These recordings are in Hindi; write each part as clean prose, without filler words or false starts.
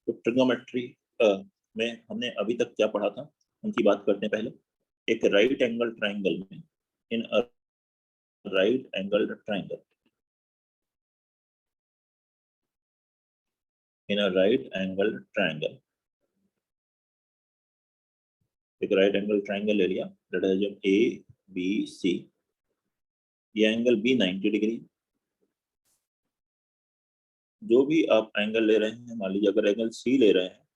तो ट्रिग्नोमेट्री में हमने अभी तक क्या पढ़ा था उनकी बात करते हैं पहले। एक राइट एंगल ट्राइंगल में, in a right angle triangle, in a right angle triangle, एक राइट एंगल ट्राइंगल ले लिया, that is A B C. ये एंगल बी 90 डिग्री। जो भी आप एंगल ले रहे हैं, मान लीजिए अगर एंगल सी ले रहे हैं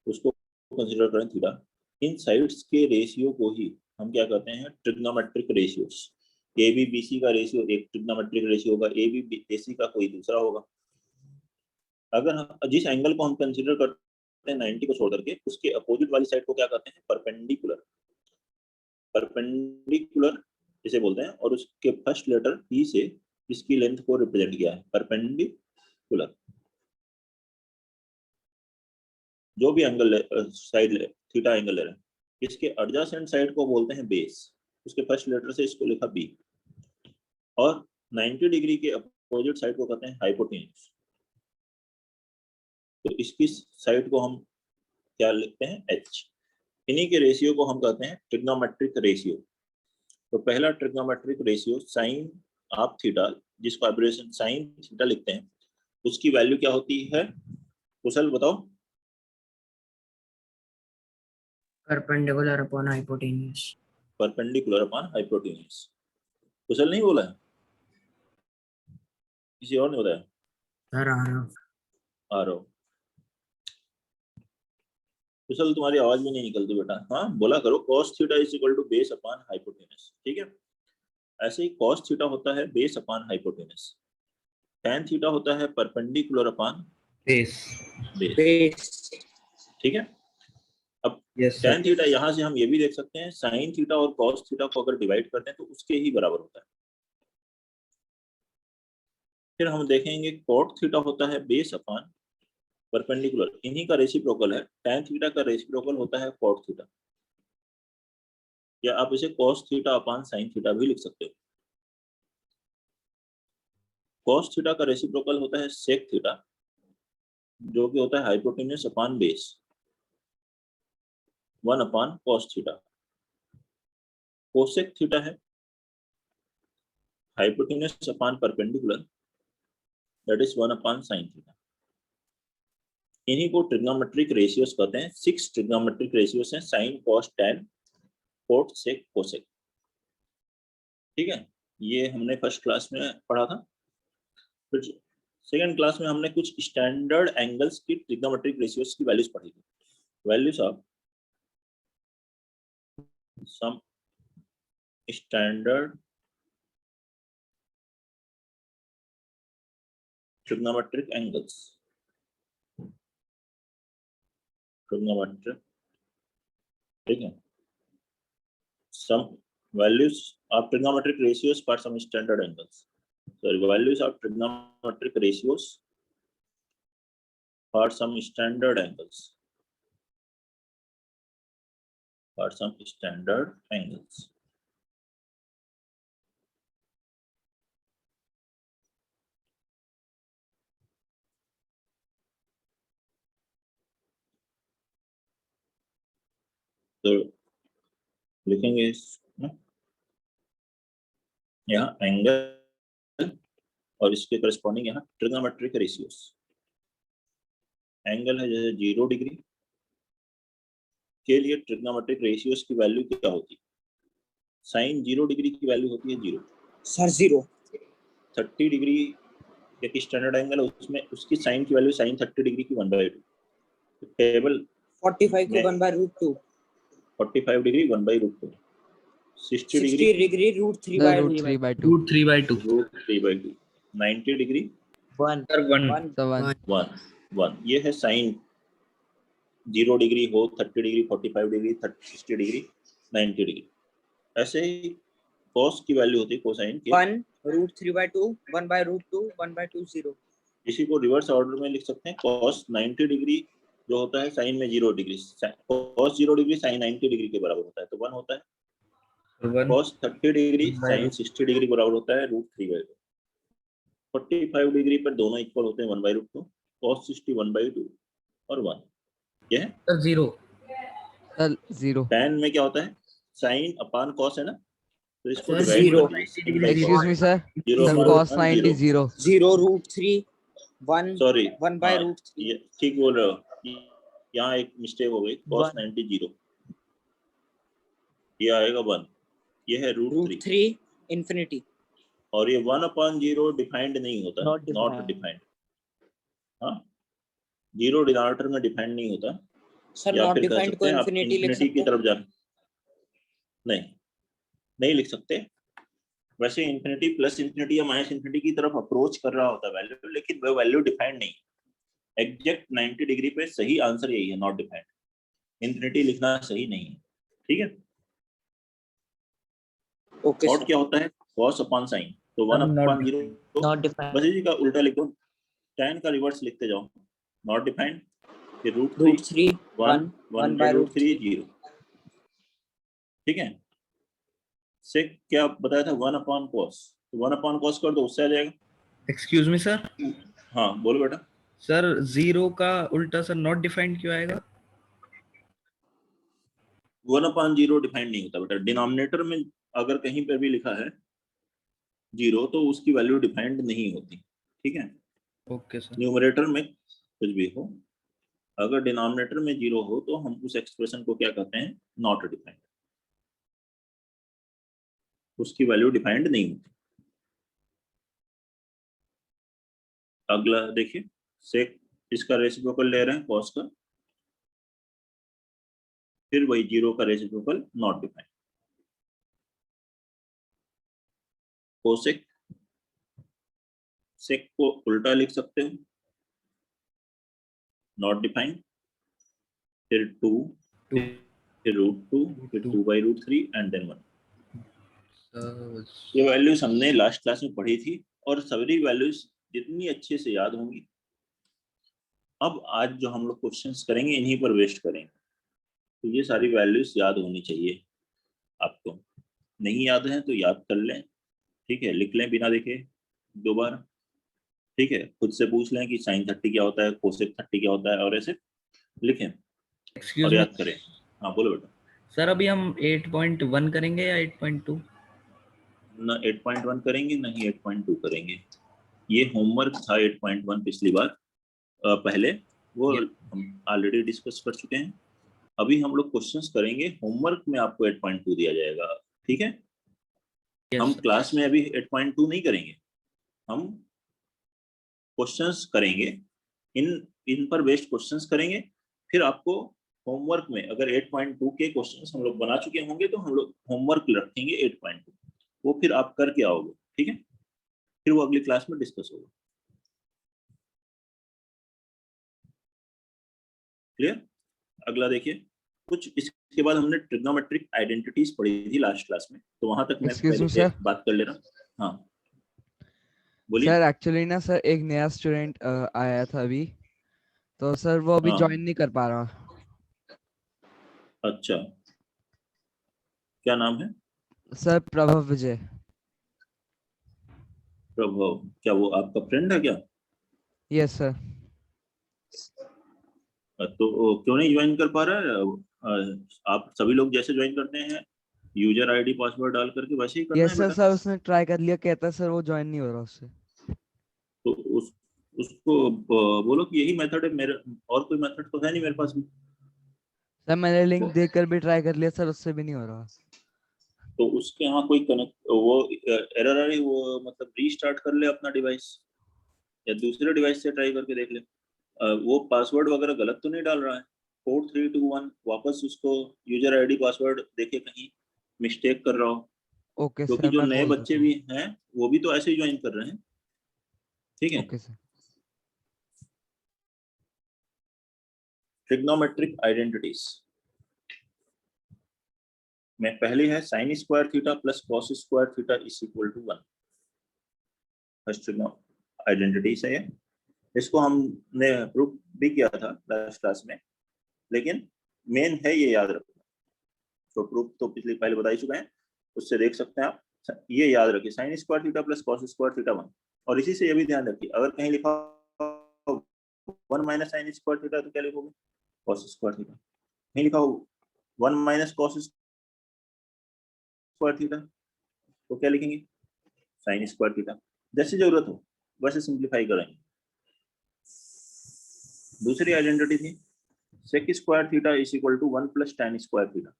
उसको कंसीडर करें थीटा। इन साइड्स के रेशियो को ही हम क्या कहते हैं, trigonometric ratios. A B B C का रेशियो एक ट्रिग्नोमेट्रिक रेशियो होगा, ए बी ए सी का कोई दूसरा होगा। अगर हम जिस एंगल को हम कंसीडर करते हैं 90 को छोड़ करके, उसके अपोजिट वाली साइड को क्या कहते हैं, परपेंडिकुलर। परपेंडिकुलर इसे बोलते हैं, और उसके फर्स्ट लेटर पी से इसकी लेंथ को रिप्रेजेंट किया है, परपेंडिकुलर। जो भी एंगल साइड थीटा एंगल ले रहे हैं, इसके एडजेसेंट साइड को बोलते हैं बेस, उसके फर्स्ट लेटर से इसको लिखा बी, और 90 डिग्री के अपोजिट साइड को कहते हैं हाइपोटेन्यूज। तो इसकी साइड को हम क्या लिखते हैं, एच। इन्हीं के रेशियो को हम कहते हैं ट्रिग्नोमेट्रिक रेशियो। तो पहला trigonometric ratio sine of theta, जिसको एब्रिविएशन साइन थीटा लिखते हैं, उसकी वैल्यू क्या होती है, कुशल बताओ। Perpendicular upon hypotenuse. Perpendicular upon hypotenuse. Kushal नहीं बोला है, किसी और ने बताया? सर आ रहा हूँ। कुशल तुम्हारी आवाज भी नहीं निकलती बेटा, हाँ बोला करो। cos theta is equal to base upon hypotenuse, ठीक है। ऐसे ही cos थीटा होता है base upon hypotenuse. tan theta होता है परपेंडिकुलर अपॉन बेस, ठीक है। अब tan थीटा यहाँ से हम ये भी देख सकते हैं, sin थीटा और cos थीटा को अगर डिवाइड करते हैं तो उसके ही बराबर होता है। फिर हम देखेंगे cot थीटा होता है बेस अपॉन परपेंडिकुलर, इन्हीं का रेसिप्रोकल है। tan थीटा का रेसिप्रोकल होता है cot थीटा, या आप इसे cos theta upon sin theta भी लिख सकते हो। cos थीटा का रेसिप्रोकल होता है sec थीटा, जो कि होता है hypotenuse upon base, 1 upon cos theta. cosec theta है hypotenuse upon perpendicular, that is 1 upon sin theta. इन्हीं को ट्रिग्नोमेट्रिक रेशियोस कहते हैं। 6 ट्रिग्नोमेट्रिक रेशियोस हैं, sin, cos, tan, cot, sec, cosec, ठीक है। ये हमने फर्स्ट क्लास में पढ़ा था। फिर सेकेंड क्लास में हमने कुछ स्टैंडर्ड एंगल्स की ट्रिग्नोमेट्रिक रेशियोस की वैल्यूज पढ़ी थी। Values of some standard trigonometric angles, trigonometric, ठीक है। Some values of trigonometric ratios for some standard angles, sorry, values of trigonometric ratios for some standard angles, for some standard angles. तो लिखेंगे यहाँ एंगल और इसके करस्पॉन्डिंग यहाँ ट्रिग्नोमेट्रिक रेशियोस। एंगल है जैसे 0 डिग्री के लिए ट्रिग्नोमेट्रिक रेशियोस की वैल्यू क्या होती है? साइन 0 डिग्री की वैल्यू होती है 0 सर, 0। 30 डिग्री एक स्टैंडर्ड एंगल है, उसमें उसकी साइन की वैल्यू साइन 30 डिग्री की 1/2। टेबल 45 की 1/√2, 45 डिग्री 1/√2, 60 डिग्री √3/2, 90 डिग्री 1 ये है साइन। 0 डिग्री हो, 30 डिग्री, 45 डिग्री, 60 डिग्री, 90 डिग्री। ऐसे ही cos की वैल्यू होती है कोसाइन की 1√3/2, 1/√2, 1/2, 0। इसी को रिवर्स ऑर्डर में लिख सकते हैं। cos 90 डिग्री जो होता है साइन में 0 degree, cos 0 degree sine 90 degree के बराबर होता है, तो 1 होता है। cos 30 डिग्री साइन 60 डिग्री बराबर होता है √3/2। 45 डिग्री पर दोनों इक्वल होते हैं 1/√2, cos 60 1/2 और 1। ये है सर 0। सर 0। tan में क्या होता है, sin अपान cos है ना, तो इसको सर, डिवाइड zero. कर दीजिए। Excuse me sir, Zero sir upon cos one, 90 zero. 0। 0 root 3 1 sorry 1 by root 3 ये ठीक बोल रहे हो, यहाँ एक मिस्टेक हो गई, cos One. 90 0, ये आएगा 1, ये है root रूट 3, 3 infinity और ये 1/0 डिफाइंड नहीं होता, Not नॉट defined. डिफाइंड। हाँ, 0 डिनोमिनेटर में डिफाइंड नहीं होता, सर या नॉट फिर कह डिफाइंड को सकते हैं आप infinity लिख इंफिनिटी की सकते हैं तरफ जा, नहीं लिख सकते। वैसे इंफिनिटी प्लस इंफिनिटी या माइनस इंफिनिटी की तरफ अप्रोच कर रहा होता है वैल्यू, लेकिन वो वैल्यू डिफाइंड नहीं है। एग्जैक्ट 90 डिग्री पे सही आंसर यही है, नॉट डिफाइंड। इंफिनिटी लिखना सही नहीं है, ठीक है। ओके और सर क्या होता है, cos अपॉन sin, तो 1/0 नॉट डिफाइंड बस इसी का उल्टा लिख दो, tan का रिवर्स लिखते जाओ, नॉट डिफाइंड, फिर root root 3 1 1 1 by by root root 3 0, ठीक है। से क्या बताया था, 1/cos, तो 1/cos कर दो, उससे आ जाएगा। एक्सक्यूज मी सर, हाँ बोलो बेटा। सर 0 का उल्टा सर नॉट डिफाइंड क्यों आएगा? 1/0 डिफाइंड नहीं होता बेटा, डिनोमिनेटर में अगर कहीं पर भी लिखा है 0 तो उसकी वैल्यू डिफाइंड नहीं होती, ठीक है। Okay sir. न्यूमरेटर में कुछ भी हो, अगर डिनोमिनेटर में 0 हो तो हम उस एक्सप्रेशन को क्या कहते हैं, नॉट डिफाइंड, उसकी वैल्यू डिफाइंड नहीं होती। अगला देखिए, सेक इसका रेसिप्रोकल ले रहे हैं cos का, फिर वही 0 का रेसिप्रोकल नॉट डिफाइंड। कोसेक, सेक को उल्टा लिख सकते हो, नॉट डिफाइंड, फिर 2, फिर √2, फिर 2/√3 एंड देन 1। ये वैल्यूज हमने लास्ट क्लास में पढ़ी थी, और सभी वैल्यूज जितनी अच्छे से याद होंगी। अब आज जो हम लोग क्वेश्चंस करेंगे इन्हीं पर वेस्ट करेंगे, तो ये सारी वैल्यूज याद होनी चाहिए आपको। नहीं याद है तो याद कर लें, ठीक है, लिख लें बिना देखे 2 बार, ठीक है। खुद से पूछ लें कि sin 30 क्या होता है, cosec 30 क्या होता है, और ऐसे लिखें एक्सक्यूज और मी याद करें। हाँ बोलो बेटा। सर, अभी हम 8.1 करेंगे या 8.2? ना 8.1 करेंगे, ना ही 8.2 करेंगे। ये होमवर्क था 8.1 पिछली बार, पहले वो हम ऑलरेडी डिस्कस कर चुके हैं। अभी हम लोग क्वेश्चंस करेंगे, होमवर्क में आपको 8.2 दिया जाएगा, ठीक है। हम क्लास में अभी 8.2 नहीं करेंगे, हम क्वेश्चंस करेंगे, इन पर बेस्ड क्वेश्चंस करेंगे। फिर आपको होमवर्क में अगर 8.2 के क्वेश्चंस हम लोग बना चुके होंगे तो हम लोग होमवर्क रखेंगे 8.2, वो फिर आप करके आओगे, ठीक है। फिर वो अगली क्लास में डिस्कस होगा, क्लियर। अगला देखिए, कुछ इसके बाद हमने ट्रिग्नोमेट्रिक आइडेंटिटीज पढ़ी थी लास्ट क्लास में, तो वहां तक मैं Excuse me, पहले sir. बात कर ले रहा हूँ। हाँ बोलिए। सर एक्चुअली ना सर, एक नया स्टूडेंट आया था अभी, तो सर वो अभी हाँ। ज्वाइन नहीं कर पा रहा। अच्छा, क्या नाम है? सर प्रभव विजय। प्रभव, क्या वो आपका फ्रेंड है क्या? Yes sir. तो क्यों नहीं ज्वाइन कर पा रहा है? आप सभी लोग जैसे ज्वाइन करते हैं, यूजर आईडी पासवर्ड डाल करके, वैसे ही करना यस है सर, बेटा। सर उसने ट्राई कर लिया, कहता है सर वो ज्वाइन नहीं हो रहा उससे। तो उसको बोलो कि यही मेथड है मेरे, और कोई मेथड तो है नहीं मेरे पास भी। सर मैंने लिंक देखकर भी ट्राई कर लिया सर, उससे भी नहीं हो रहा। तो उसके यहाँ कोई कनेक्ट, वो एरर आ रही, वो मतलब रीस्टार्ट कर ले अपना डिवाइस, या दूसरे डिवाइस से ट्राई करके देख ले। वो पासवर्ड वगैरह गलत तो नहीं डाल रहा है, 4321 वापस उसको यूजर आईडी पासवर्ड देखे कहीं मिस्टेक कर रहा हो, ओके क्योंकि सर, जो मैं नए बोल बच्चे देता हूँ। भी हैं वो भी तो ऐसे ही ज्वाइन कर रहे हैं, ठीक है। Okay sir. ट्रिग्नोमेट्रिक आइडेंटिटीज में पहली है sin square theta plus cos square theta is equal to 1। First identity है ये, इसको हमने प्रूफ भी किया था लास्ट क्लास में, लेकिन मेन है ये याद रखना। तो प्रूफ तो पिछले पहले बता ही चुके हैं, उससे देख सकते हैं आप। ये याद रखिए, sin square theta plus cos square theta 1। और इसी से ये भी ध्यान रखिए, अगर कहीं लिखा 1 माइनस साइन स्क्वायर थीटा तो क्या लिखोगे cos स्क्वायर थीटा, नहीं लिखा हो 1 माइनस cos स्क्वायर थीटा तो क्या लिखेंगे साइन स्क्वायर थीटा, जैसी जरूरत हो वैसे सिंप्लीफाई करेंगे। दूसरी आइडेंटिटी थी sec square theta is equal to 1 plus tan square theta.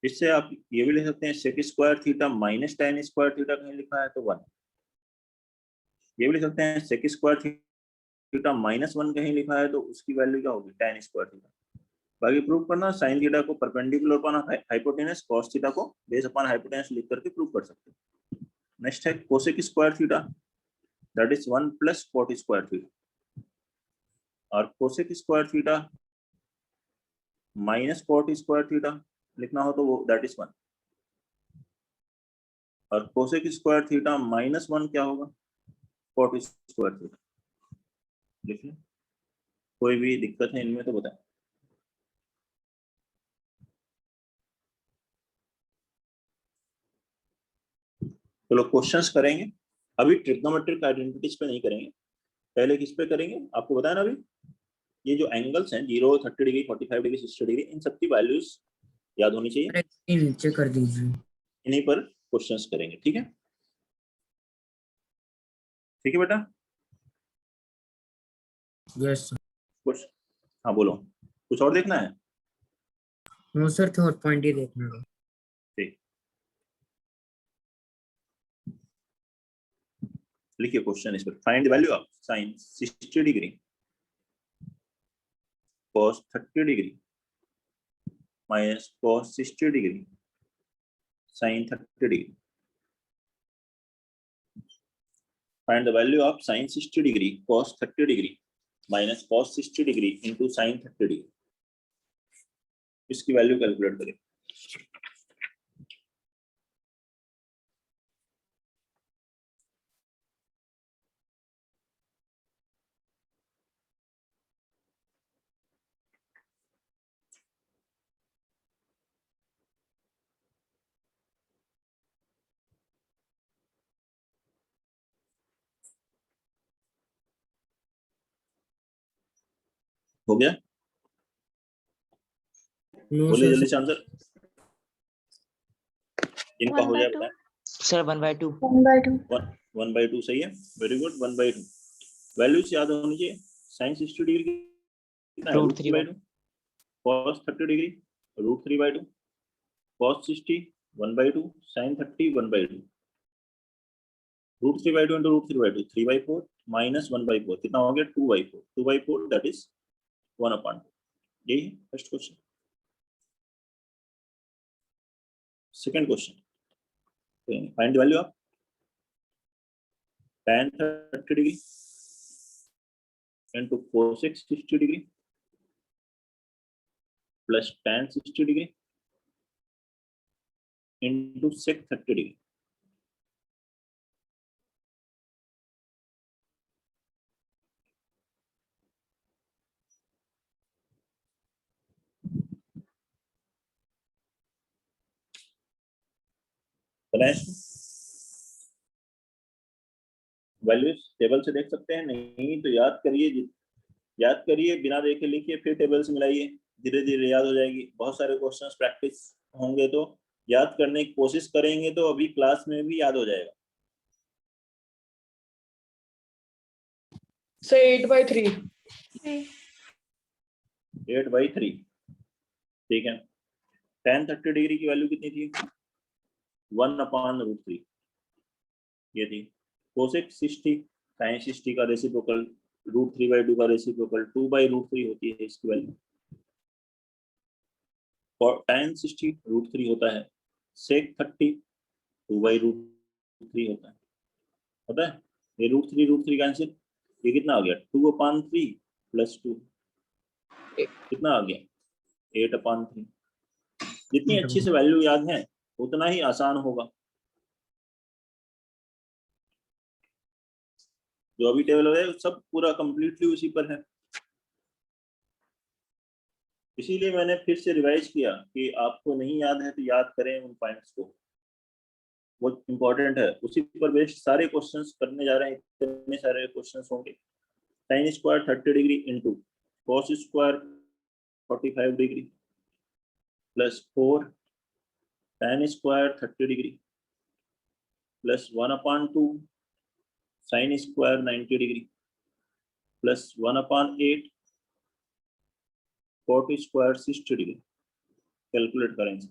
इससे आप ये भी लिख सकते हैं sec square theta minus tan square theta, कहीं लिखा है तो 1। ये भी लिख सकते हैं sec स्क्वायर थीटा माइनस 1, कहीं लिखा है तो उसकी वैल्यू क्या होगी tan स्क्वायर थीटा। बाकी प्रूव करना sin थीटा को perpendicular upon hypotenuse, cos theta को बेस अपॉन हाइपोटेनस लिख करके प्रूव कर सकते हैं। नेक्स्ट है cosec square theta that is 1 plus cot square theta, और cosec square theta minus cot square theta लिखना हो तो वो दैट इज 1, और cosec स्क्वायर थीटा माइनस 1 क्या होगा cot स्क्वायर थीटा। देखिए कोई भी दिक्कत है इनमें तो बताएं। चलो क्वेश्चंस करेंगे, अभी ट्रिग्नोमेट्रिक आइडेंटिटीज पे नहीं करेंगे, पहले किस पे करेंगे आपको बताया ना। अभी ये जो एंगल्स हैं 0, 30 डिग्री, 45 डिग्री, 60 डिग्री, इन सबकी वैल्यूज याद होनी चाहिए, नीचे कर दीजिए। इन्हीं पर क्वेश्चंस करेंगे। ठीक है, ठीक है बेटा। यस कुछ हाँ बोलो, कुछ और देखना है? नो सर, थर्ड पॉइंट ही देखना है। ठीक, लिखिए क्वेश्चन इस पर। Find the value of sine 60 degree cos 30 degree minus cos 60 degree sin 30 degree. Find the value of sin 60 degree cos 30 degree minus cos 60 degree into sin 30 degree. इसकी वैल्यू कैलकुलेट करें। हो गया? नो बोलिए सर। जल्दी से आंसर, इनका हो जाए बताएं। सर 1/2। 1/2 सही है, वेरी गुड। 1/2 वैल्यूज याद होनी चाहिए। sin 60 डिग्री कितना है √3/2, cos 30 degree √3/2, cos 60 1/2, sin 30 1/2, √3/2 into √3/2 3/4 minus 1/4 कितना हो गया 2/4, 2/4 दैट इज 1/2। यही है first question. Second question, find the value of tan 30 degree into cosec 60 degree plus tan 60 degree into sec 30 degree. Values table से देख सकते हैं, नहीं तो याद करिए, याद करिए, बिना देखे लिखिए, फिर टेबल से मिलाइए, धीरे धीरे याद हो जाएगी। बहुत सारे क्वेश्चंस प्रैक्टिस होंगे तो याद करने की कोशिश करेंगे तो अभी क्लास में भी याद हो जाएगा। Say 8/3. 8/3 ठीक है। tan 30 डिग्री की वैल्यू कितनी थी 1/√3 ये थी। cosec 60 sin 60 का रेसिप्रोकल √3/2 का रेसिप्रोकल 2/√3 होती है इसकी वैल्यू। और tan 60 √3 होता है, sec 30 2/√3 होता है। ये √3 कैंसिल, ये कितना आ गया 2/3 प्लस 2 कितना आ गया 8/3। जितनी अच्छी से वैल्यू याद है उतना ही आसान होगा। जो अभी टेबल है सब पूरा कंप्लीटली उसी पर है, इसीलिए मैंने फिर से रिवाइज किया कि आपको नहीं याद है तो याद करें उन पॉइंट्स को, बहुत इंपॉर्टेंट है। उसी पर बेस्ड सारे क्वेश्चंस करने जा रहे हैं, इतने सारे क्वेश्चंस होंगे। sin square 30 degree into cos square 45 degree plus 4 tan square 30 degree plus 1 upon 2 sin square 90 degree plus 1 upon 8 cot square 60 degree. Calculate करें इसे.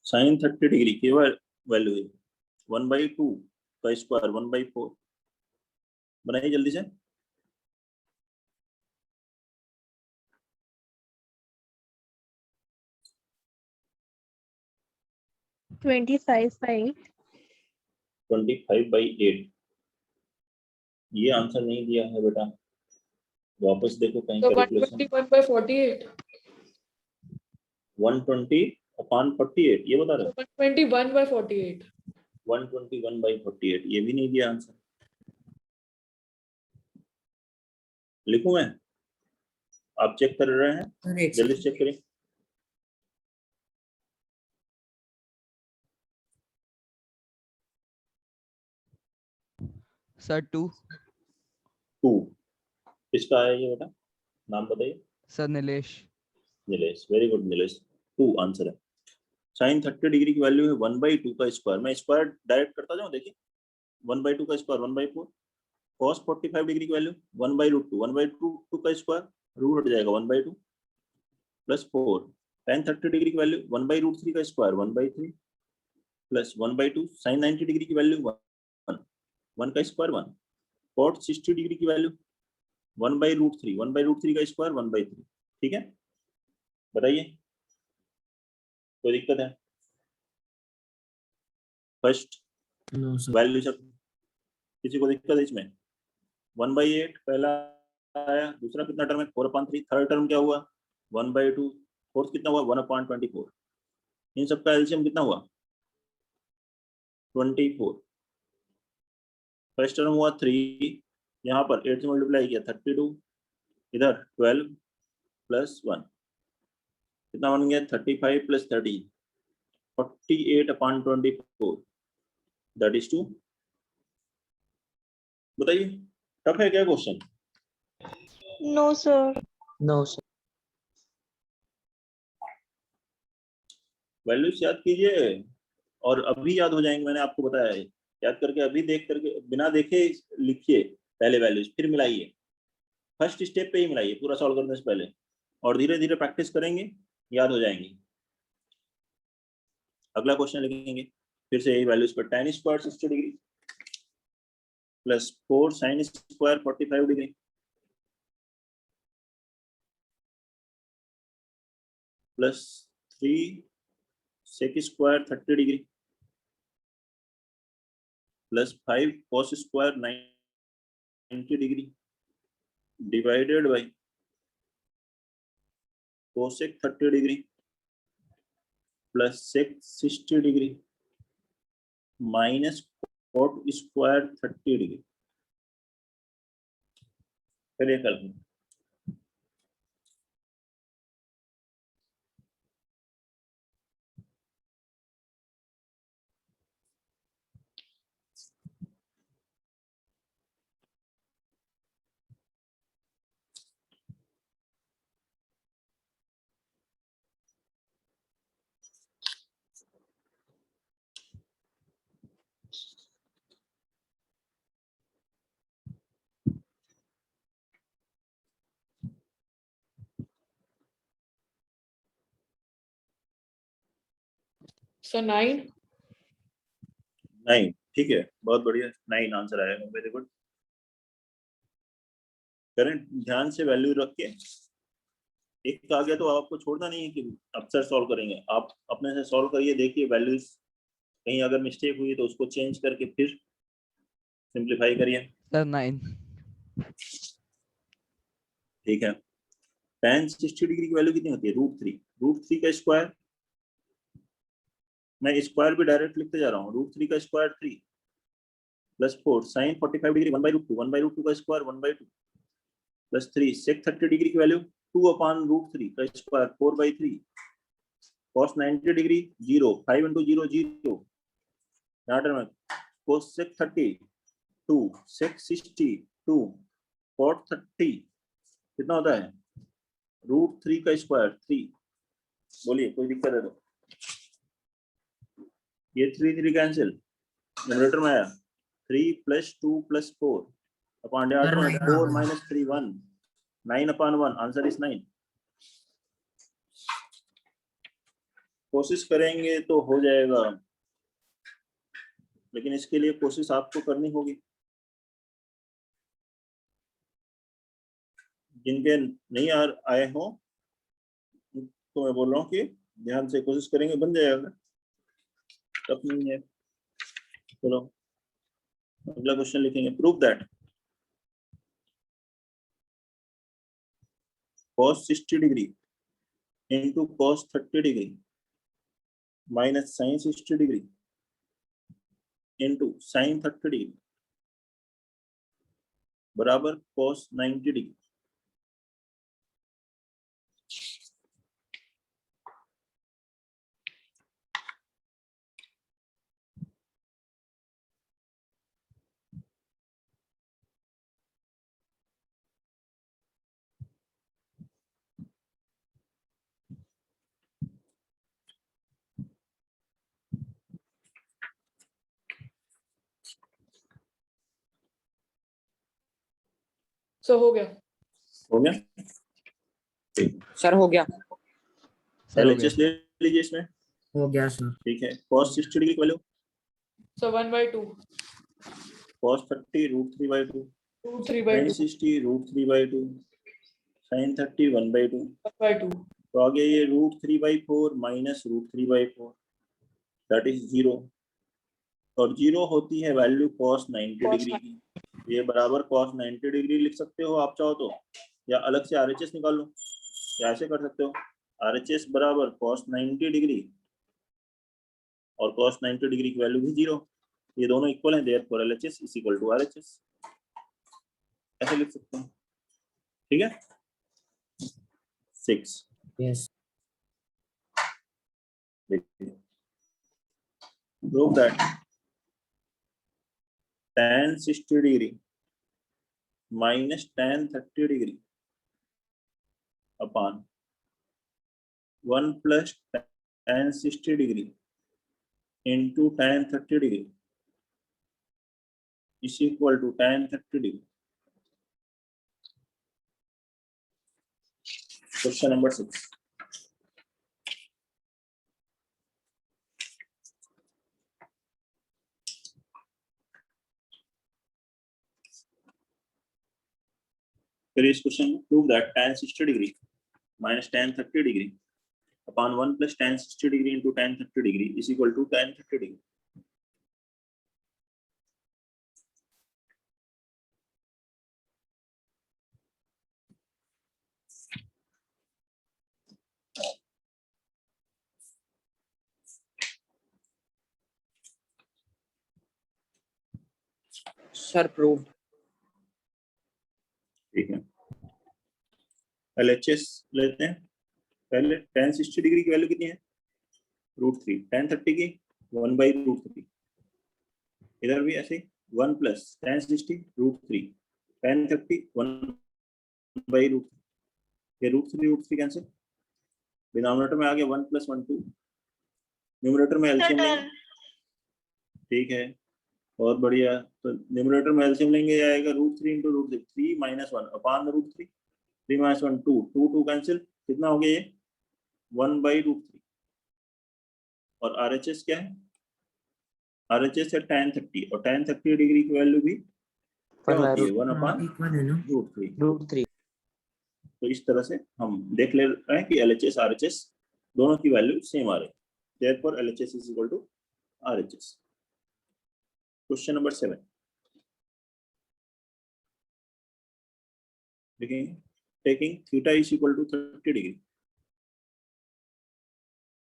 साइन 30 डिग्री की वैल्यू है 1/2 का स्क्वायर 1/4. बनाइए जल्दी से. Twenty five 25/8. ये आंसर नहीं दिया है बेटा, वापस देखो कहीं तो कैलकुलेशन. 121/48 120/48 ये बता रहे हो. 121/48 121/48 ये भी नहीं दिया आंसर. लिखूं मैं? आप चेक कर रहे हैं, सर एक जल्दी चेक करें. सर 2. 2 इसका है ये बेटा, नाम बताइए. Sir Nilesh. Nilesh, very good Nilesh. 2 answer है. साइन 30 डिग्री की वैल्यू है 1/2 का स्क्वायर. मैं स्क्वायर डायरेक्ट करता जाऊं. देखिए 1/2 का स्क्वायर 1/4. cos 45 डिग्री की वैल्यू 1/√2. 1/2 का स्क्वायर रूट हट जाएगा 1/2 प्लस 4. tan 30 डिग्री की वैल्यू 1/√3 का स्क्वायर 1/3 प्लस 1/2. साइन 90 डिग्री की वैल्यू 1 का स्क्वायर 1. cot 60 डिग्री की वैल्यू 1/√3. 1/√3 का स्क्वायर 1/3. ठीक है, बताइए कोई दिक्कत है? First no sir. वैल्यू सब किसी को दिक्कत है इसमें? 1/8 पहला आया, दूसरा कितना टर्म है 4/3. थर्ड टर्म क्या हुआ 1/2. फोर्थ कितना हुआ 1/24. इन सबका एलसीएम कितना हुआ 24. फर्स्ट टर्म हुआ 3, यहाँ पर 8 से मल्टीप्लाई किया 32, इधर 12 प्लस 1 कितना बन गया 35 प्लस 30 48/24 दैट इज 2. बताइए टफ है क्या question? No sir. No sir. Values याद कीजिए और अभी याद हो जाएंगे. मैंने आपको बताया है, याद करके अभी देख करके बिना देखे लिखिए पहले वैल्यूज, फिर मिलाइए. फर्स्ट स्टेप पे ही मिलाइए पूरा सॉल्व करने से पहले, और धीरे धीरे प्रैक्टिस करेंगे याद हो जाएंगी. अगला क्वेश्चन लिखेंगे फिर से यही वैल्यूज पर. tan square 60 degree plus 4 sin square 45 degree plus 3 sec square 30 degree plus 5 cos square 90 degree divided by cosec 30 degree plus sec 60 degree minus cot square 30 degree. चलिए करते हैं. सर 9. 9 ठीक है, बहुत बढ़िया. 9 आंसर आएगा, वेरी गुड. करंट ध्यान से वैल्यू रख के, एक आ गया तो आपको छोड़ना नहीं है कि अब सर सॉल्व करेंगे, आप अपने से सॉल्व करिए, देखिए वैल्यूज कहीं अगर मिस्टेक हुई तो उसको चेंज करके फिर सिंप्लीफाई करिए। सर 9। ठीक है, tan 60 डिग्री की वैल्यू कितनी होती है? √3। √3 का स्क्वायर, मैं स्क्वायर भी डायरेक्ट लिखते जा रहा हूँ, √3 का स्क्वायर 3 प्लस 4 sin 45 डिग्री 1/√2, 1/√2 का स्क्वायर 1/2 प्लस 3 sec 30 डिग्री की वैल्यू 2/√3 का स्क्वायर 4/3 cos 90 डिग्री 0, 5 × 0 0, यहाँ टर्म में cos sec 30 2, sec 60 2, cot 30 कितना होता है? √3 का स्क्वायर 3। बोलिए कोई दिक्कत है तो? ये 3 3 कैंसिल, न्यूमरेटर में आया 3 + 2 + 4 अपॉन 4 - 3 1, 9/1, आंसर इज 9। कोशिश करेंगे तो हो जाएगा, लेकिन इसके लिए कोशिश आपको करनी होगी। जिनके नहीं आए हो तो मैं बोल रहा हूँ कि ध्यान से कोशिश करेंगे, बन जाएगा, टफ नहीं है। चलो अगला क्वेश्चन लिखेंगे। Prove that cos 60 degree into cos 30 degree minus sin 60 degree into sin 30 degree बराबर cos 90 डिग्री। सो हो गया। हो गया? सर हो गया। सर हो LHS ले लीजिए इसमें। हो गया सर। ठीक है, cos 60 डिग्री की value so 1/2, cos 30 √3/2, sin 3/2, 60 √3/2, sin 30 1/2। 1/2, तो आगे ये √3/4 माइनस √3/4 दैट इज 0, और 0 होती है वैल्यू cos 90 Cos डिग्री की। ये बराबर cos 90 डिग्री लिख सकते हो आप चाहो तो, या अलग से RHS निकाल लो, या ऐसे कर सकते हो RHS बराबर cos 90 डिग्री और cos 90 डिग्री की वैल्यू भी 0, ये दोनों इक्वल हैं, therefore LHS is equal to RHS, ऐसे लिख सकते हैं। ठीक है, 6 yes. Prove that tan 60 degree minus tan 30 degree upon 1 + tan 60 degree into tan 30 degree is equal to tan 30 degree. Question number 6। फिर इस क्वेश्चन में prove that tan 60 degree minus tan 30 degree upon 1 + tan 60 degree into tan 30 degree is equal to tan 30 degree. Sir proved. ठीक है, LHS लेते हैं। पहले tan 60 डिग्री की वैल्यू कितनी है? √3, tan 30 की 1/√3, इधर भी ऐसे 1 + tan 60 √3, tan 30 1/√3, ये √3 कैंसिल, डिनोमिनेटर में आ गया 1 + 1 2, न्यूमरेटर में एलसीएम लेंगे। ठीक है, बहुत बढ़िया। तो न्यूमरेटर में एलसीएम लेंगे, आएगा √3 × √3, 3 - 1 अपॉन √3, 3 - 1 2, 2 2 कैंसिल, कितना हो गया ये 1/√3। और RHS क्या है? RHS है tan 30, और tan 30 डिग्री की वैल्यू भी क्या 1 by होती है? root 1/√3। √3. तो इस तरह से हम देख ले रहे हैं कि LHS RHS दोनों की वैल्यू सेम आ रही है। Therefore LHS is equal to RHS. Question number 7 देखिए, taking theta is equal to 30 degree,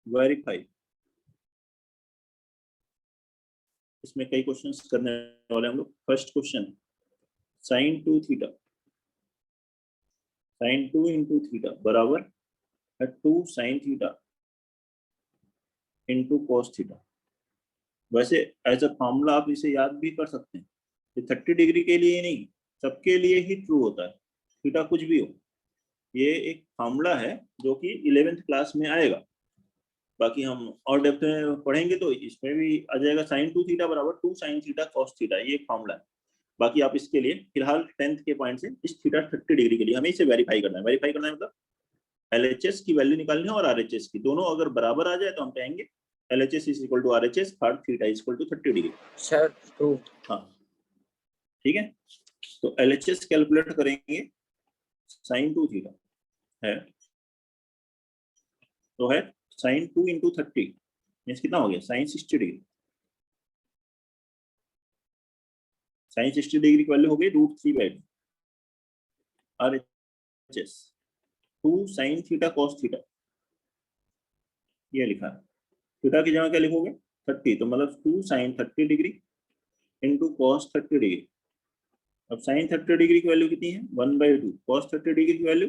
verify. इसमें कई क्वेश्चंस करने वाले हम लोग। First question, sin 2 theta, sin 2 into theta बराबर है 2 sin theta into cos theta. वैसे एज अ फॉर्मूला आप इसे याद भी कर सकते हैं। ये 30 डिग्री के लिए नहीं, सबके लिए ही ट्रू होता है, थीटा कुछ भी हो। ये एक फॉर्मूला है जो कि 11th क्लास में आएगा। बाकी हम और डेप्थ में पढ़ेंगे तो इसमें भी आ जाएगा sin 2 थीटा बराबर 2 sin थीटा cos थीटा, ये एक फॉर्मूला है। बाकी आप इसके लिए फिलहाल 10th के पॉइंट से इस थीटा 30 डिग्री के लिए हमें इसे वेरीफाई करना है। वेरीफाई करना है मतलब LHS की वैल्यू निकालनी है और RHS की, दोनों अगर बराबर आ जाए तो हम कहेंगे LHS is equal to RHS, third theta is equal to 30 degree. Sir, proved. हाँ ठीक है, तो LHS कैलकुलेट करेंगे, sin 2 थीटा है तो है sin 2 इंटू 30 मीन्स कितना हो गया, sin 60 डिग्री। sin 60 डिग्री की वैल्यू हो गई √3/2 RHS 2 sin theta cos theta, ये लिखा है। थीटा की जगह क्या लिखोगे 30, तो मतलब 2 sin 30 degree into cos 30 degree. अब sin 30 डिग्री की वैल्यू कितनी है 1/2, cos 30 डिग्री की वैल्यू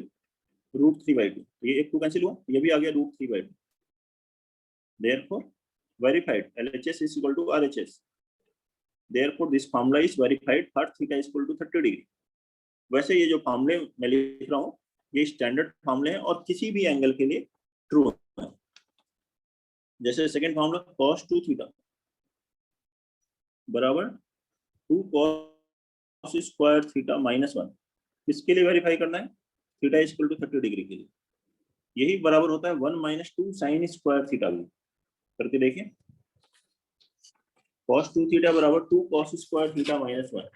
√3/2, ये एक 2 कैंसिल हुआ, ये भी आ गया √3/2। Therefore verified LHS is equal to RHS. Therefore this formula is verified for theta is equal to 30 degree. वैसे ये जो फॉर्मूले मैं लिख रहा हूँ ये स्टैंडर्ड फॉर्मूले हैं और किसी भी एंगल के लिए ट्रू है। जैसे सेकंड फॉर्मूला cos 2 थीटा बराबर 2 cos स्क्वायर थीटा -1, किसके लिए वेरीफाई करना है, theta is equal to 30 degree के लिए। यही बराबर होता है 1 - 2 sin स्क्वायर थीटा भी। करके देखिए, cos 2 थीटा बराबर 2 cos square theta -1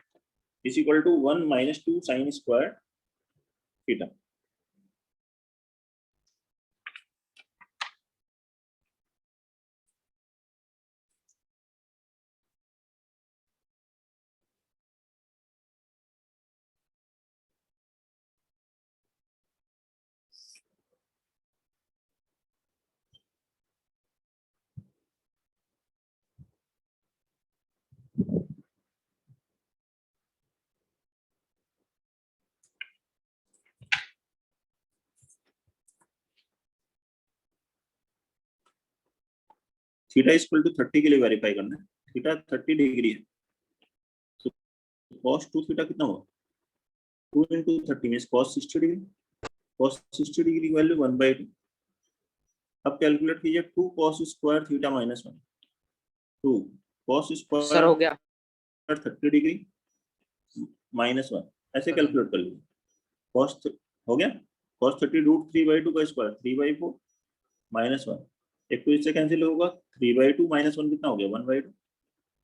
is equal to 1 - 2 sin square theta. Theta is equal to 30 के लिए वेरीफाई करना है, थीटा 30 डिग्री है तो cos 2 थीटा कितना होगा 2 into 30 means cos 60 degree. cos 60 degree की वैल्यू 1/2। अब कैलकुलेट कीजिए 2 cos square theta -1, 2 cos Sir, square हो गया. 30 डिग्री -1, ऐसे कैलकुलेट कर लीजिए। cos हो गया, cos 30 √3/2 का स्क्वायर 3/4 -1, एक तो इससे कैंसिल होगा 3/2 -1 कितना हो गया 1/2,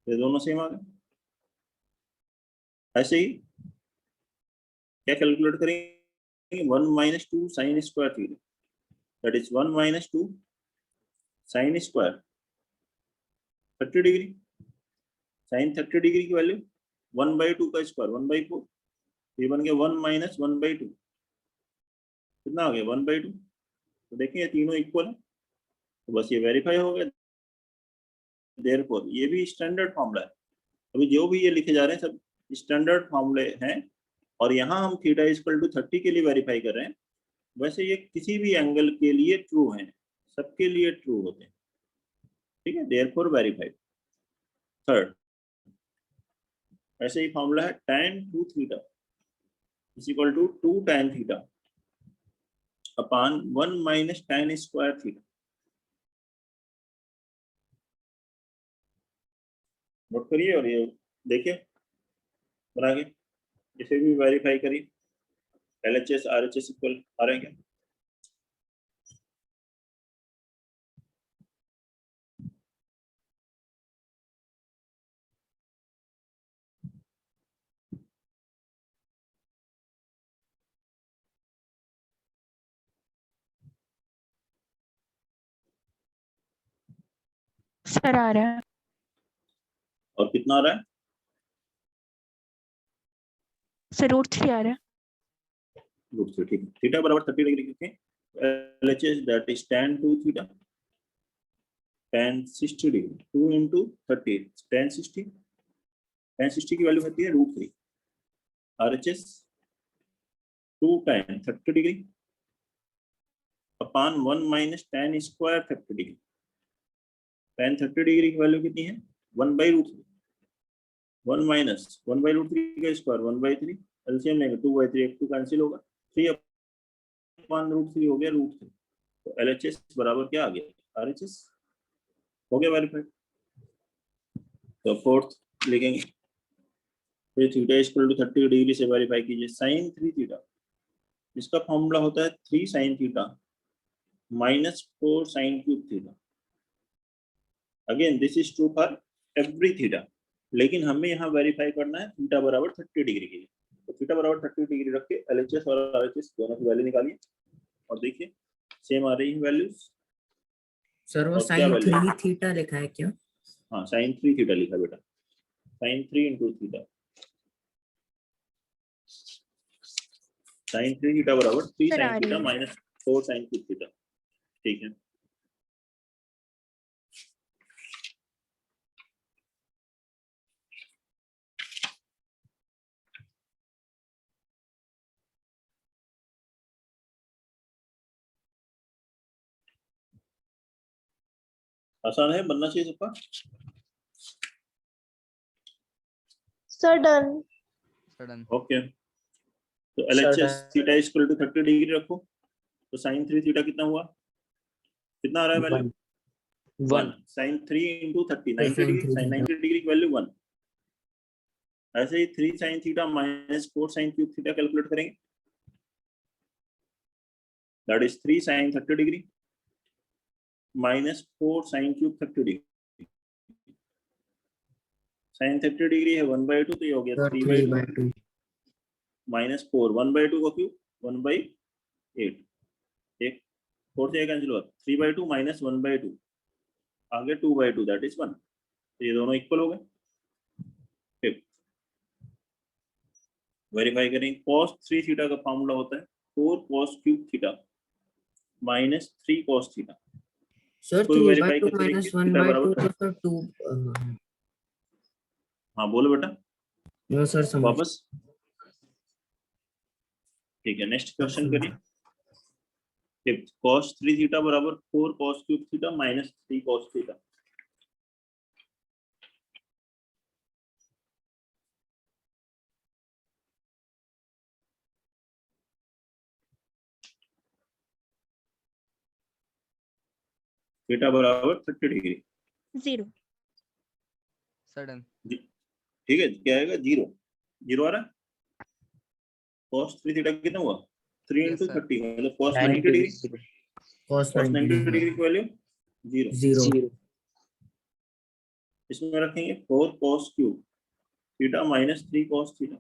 ये दोनों सेम आ गए। ऐसे ही क्या कैलकुलेट करेंगे 1 - 2 sin square theta, that is 1 - 2 sin square 30 degree. sin 30 degree की वैल्यू 1/2 का स्क्वायर 1/4, ये बन गया 1 - 1/2, कितना आ गया 1/2। तो देखें ये तीनों इक्वल है, तो बस ये वेरीफाई हो गया। देयरफॉर ये भी स्टैंडर्ड फॉर्मूला है। अभी जो भी ये लिखे जा रहे हैं सब स्टैंडर्ड फॉर्मूले हैं और यहाँ हम थीटा इक्वल टू 30 के लिए वेरीफाई कर रहे हैं। वैसे ये किसी भी एंगल के लिए ट्रू हैं, सबके लिए ट्रू होते हैं, ठीक है। Therefore verified. थर्ड ऐसे ही फॉर्मूला है tan 2 theta is equal to 2 tan theta upon 1 - tan square theta. Note करिए और ये देखिए बना के इसे भी वेरीफाई करिए। LHS RHS इक्वल आ रहे हैं क्या? सर आ रहा है। और कितना आ रहा है? सर √3 आ रहा है। √3, ठीक है। थीटा बराबर 30 डिग्री लिखें। LHS that is tan 2 theta, tan 60 degree, 2 into 30, tan 60, tan 60 की वैल्यू होती है √3। RHS 2 tan 30 degree upon 1 minus tan square 30 degree. tan 30 degree की वैल्यू कितनी है? 1/√3, 1 माइनस 1/√3 का स्क्वायर 1/3, एलसीएम लेंगे 2/3, 1 2 कैंसिल होगा, 3 अपॉन √3 हो गया √3। तो LHS बराबर क्या आ गया? RHS हो गया वेरीफाइड। तो फोर्थ लिखेंगे, फिर थीटा इक्वल टू 30 डिग्री से वेरीफाई कीजिए sin 3 थीटा, इसका फॉर्मूला होता है 3 sin theta minus 4 sin cube theta. Again this is true for every theta, लेकिन हमें यहाँ वेरीफाई करना है थीटा बराबर 30 डिग्री के लिए। तो थीटा बराबर 30 डिग्री रख के LHS और RHS दोनों की वैल्यू निकालिए और देखिए सेम आ रही है वैल्यूज। सर वो और क्या sin value? 3 थीटा लिखा है क्यों? हाँ sin 3 थीटा लिखा बेटा, sin 3 into theta, sin 3 theta बराबर 3 सर sin आ रही थीटा है। Minus 4 sin cube theta. ठीक है, आसान है, बनना चाहिए सबका। Sir done. सडन ओके, तो Sir, LHS done. Theta equal to 30 degree रखो, तो sin 3 थीटा कितना हुआ? कितना आ रहा है value? 1 sin 3 into 30, 90 degree, sin 90 degree की वैल्यू 1। ऐसे ही 3 sin theta minus 4 sin cube theta calculate करेंगे, that is 3 sin 30 degree minus 4 sin cube 30 degree. sin 30 degree है 1/2, तो ये हो गया Sir 3/2 3/2. माइनस 4, 1/2 का क्यूब 1/8, एक 4 से कैंसिल हुआ, 3/2 माइनस 1/2 आगे 2/2 दैट इज 1। तो ये दोनों इक्वल हो गए। फिर वेरीफाई करेंगे, cos 3 थीटा का फॉर्मूला होता है 4 cos cube theta minus 3 cos theta. Sir इसको भी वेरीफाई 3/2 करके देखिए, minus थीटा 1/2 बराबर, तो सर 2। हाँ बोलो बेटा नो सर समझ। वापस। ठीक है, नेक्स्ट क्वेश्चन करिए। फिफ्थ, cos 3 थीटा बराबर 4 cos cube theta minus 3 cos theta. Theta बराबर 30 डिग्री, 0। सडन ठीक है, क्या आएगा? 0, 0 आ रहा है। cos 3 थीटा कितना हुआ? 3 Yes, into sir. 30 मतलब cos 90 degree, cos cos 90 90 degree की वैल्यू 0। 0। इसमें रखेंगे 4 cos cube theta minus 3 cos theta,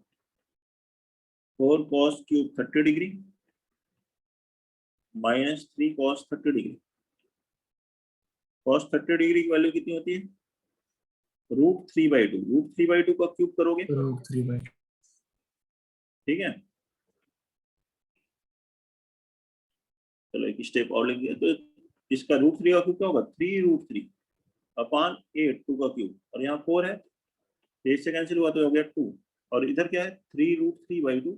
4 cos cube 30 degree minus 3 cos 30 degree. cos 30 degree की वैल्यू कितनी होती है? √3/2, √3/2 का क्यूब करोगे, √3/2। ठीक है। चलो एक स्टेप और लिख दिया, तो इसका √3 का क्यूब क्या होगा? 3√3 अपॉन 8 2 का क्यूब, और यहाँ 4 है, 8 से कैंसिल हुआ तो हो गया 2, और इधर क्या है? 3√3/2,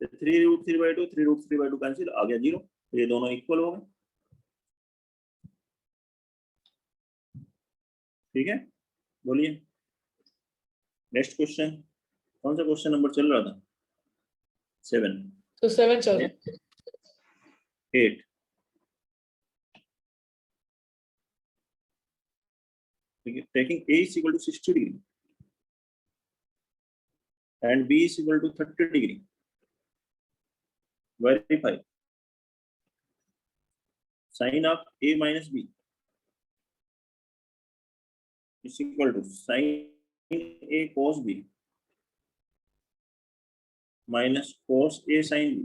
3√3/2, 3√3/2 कैंसिल, आ गया 0। तो ये दोनों इक्वल हो गए, ठीक है। बोलिए नेक्स्ट क्वेश्चन, कौन सा क्वेश्चन नंबर चल रहा था? 7, तो 7 चल रहा है। 8, taking A is equal to 60 degree and B is equal to 30 degree. Verify sin of A minus B is equal to sin A cos B minus cos A sin B.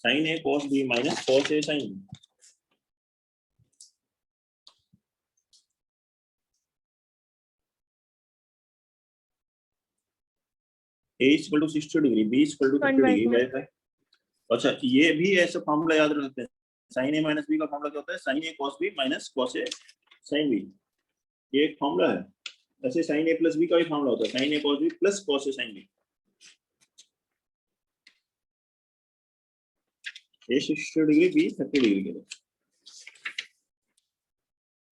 Sin A cos B minus cos A sin B. a equal to 60 degree, b equal to 30 degree, 1/2। Verify. अच्छा, ये भी ऐसा फॉर्मूला याद रख सकते हैं, sin a माइनस b का फॉर्मूला क्या होता है, sin a cos b minus cos a sin b, ये एक फॉर्मूला है। ऐसे sin a प्लस b का भी फॉर्मूला होता है, sin a cos b plus cos a sin b। a 60 degree, b 30 degree के लिए,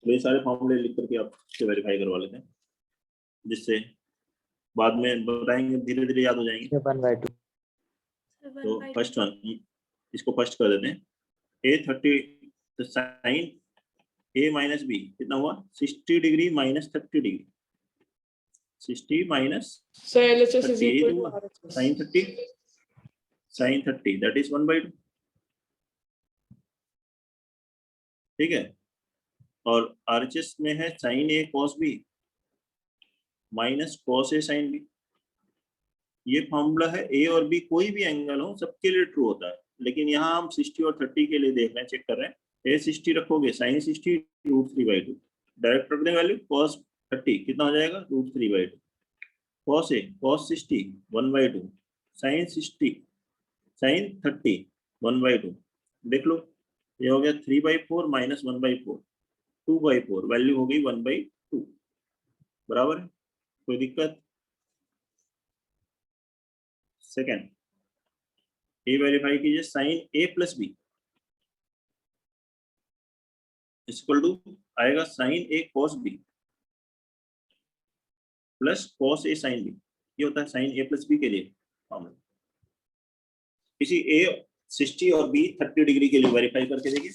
ये सारे फॉर्मूले लिख करके आप से वेरीफाई करवा लेते हैं, जिससे बाद में बताएंगे, धीरे धीरे याद हो जाएंगे। 1/2। तो फर्स्ट वन, इसको फर्स्ट कर देते हैं, a 30, तो साइन a माइनस b कितना हुआ, 60 degree minus 30 degree, 60 minus So LHS is 30, equal to हुआ RHS. sin 30 that is 1/2, ठीक है। और RHS में है sin a cos b minus cos a sin b, ये फॉर्मूला है। a और b कोई भी एंगल हो सबके लिए ट्रू होता है, लेकिन यहाँ हम 60 और 30 के लिए देख रहे हैं, चेक कर रहे हैं। a 60 रखोगे, sin 60 √3/2, डायरेक्ट रख दें वैल्यू, cos 30 कितना हो जाएगा, √3/2, cos a cos 60 1/2, sin 60 sin 30 1/2, देख लो ये हो गया 3/4 माइनस 1/4, 2/4, वैल्यू हो गई 1/2, बराबर है, कोई दिक्कत। सेकेंड, ए वेरीफाई कीजिए, sine a plus B equal to आएगा sine a cos b plus cos a sin b, ये होता है साइन a प्लस बी के लिए फॉर्मूला। इसी a 60 और b 30 डिग्री के लिए वेरीफाई करके देखिए।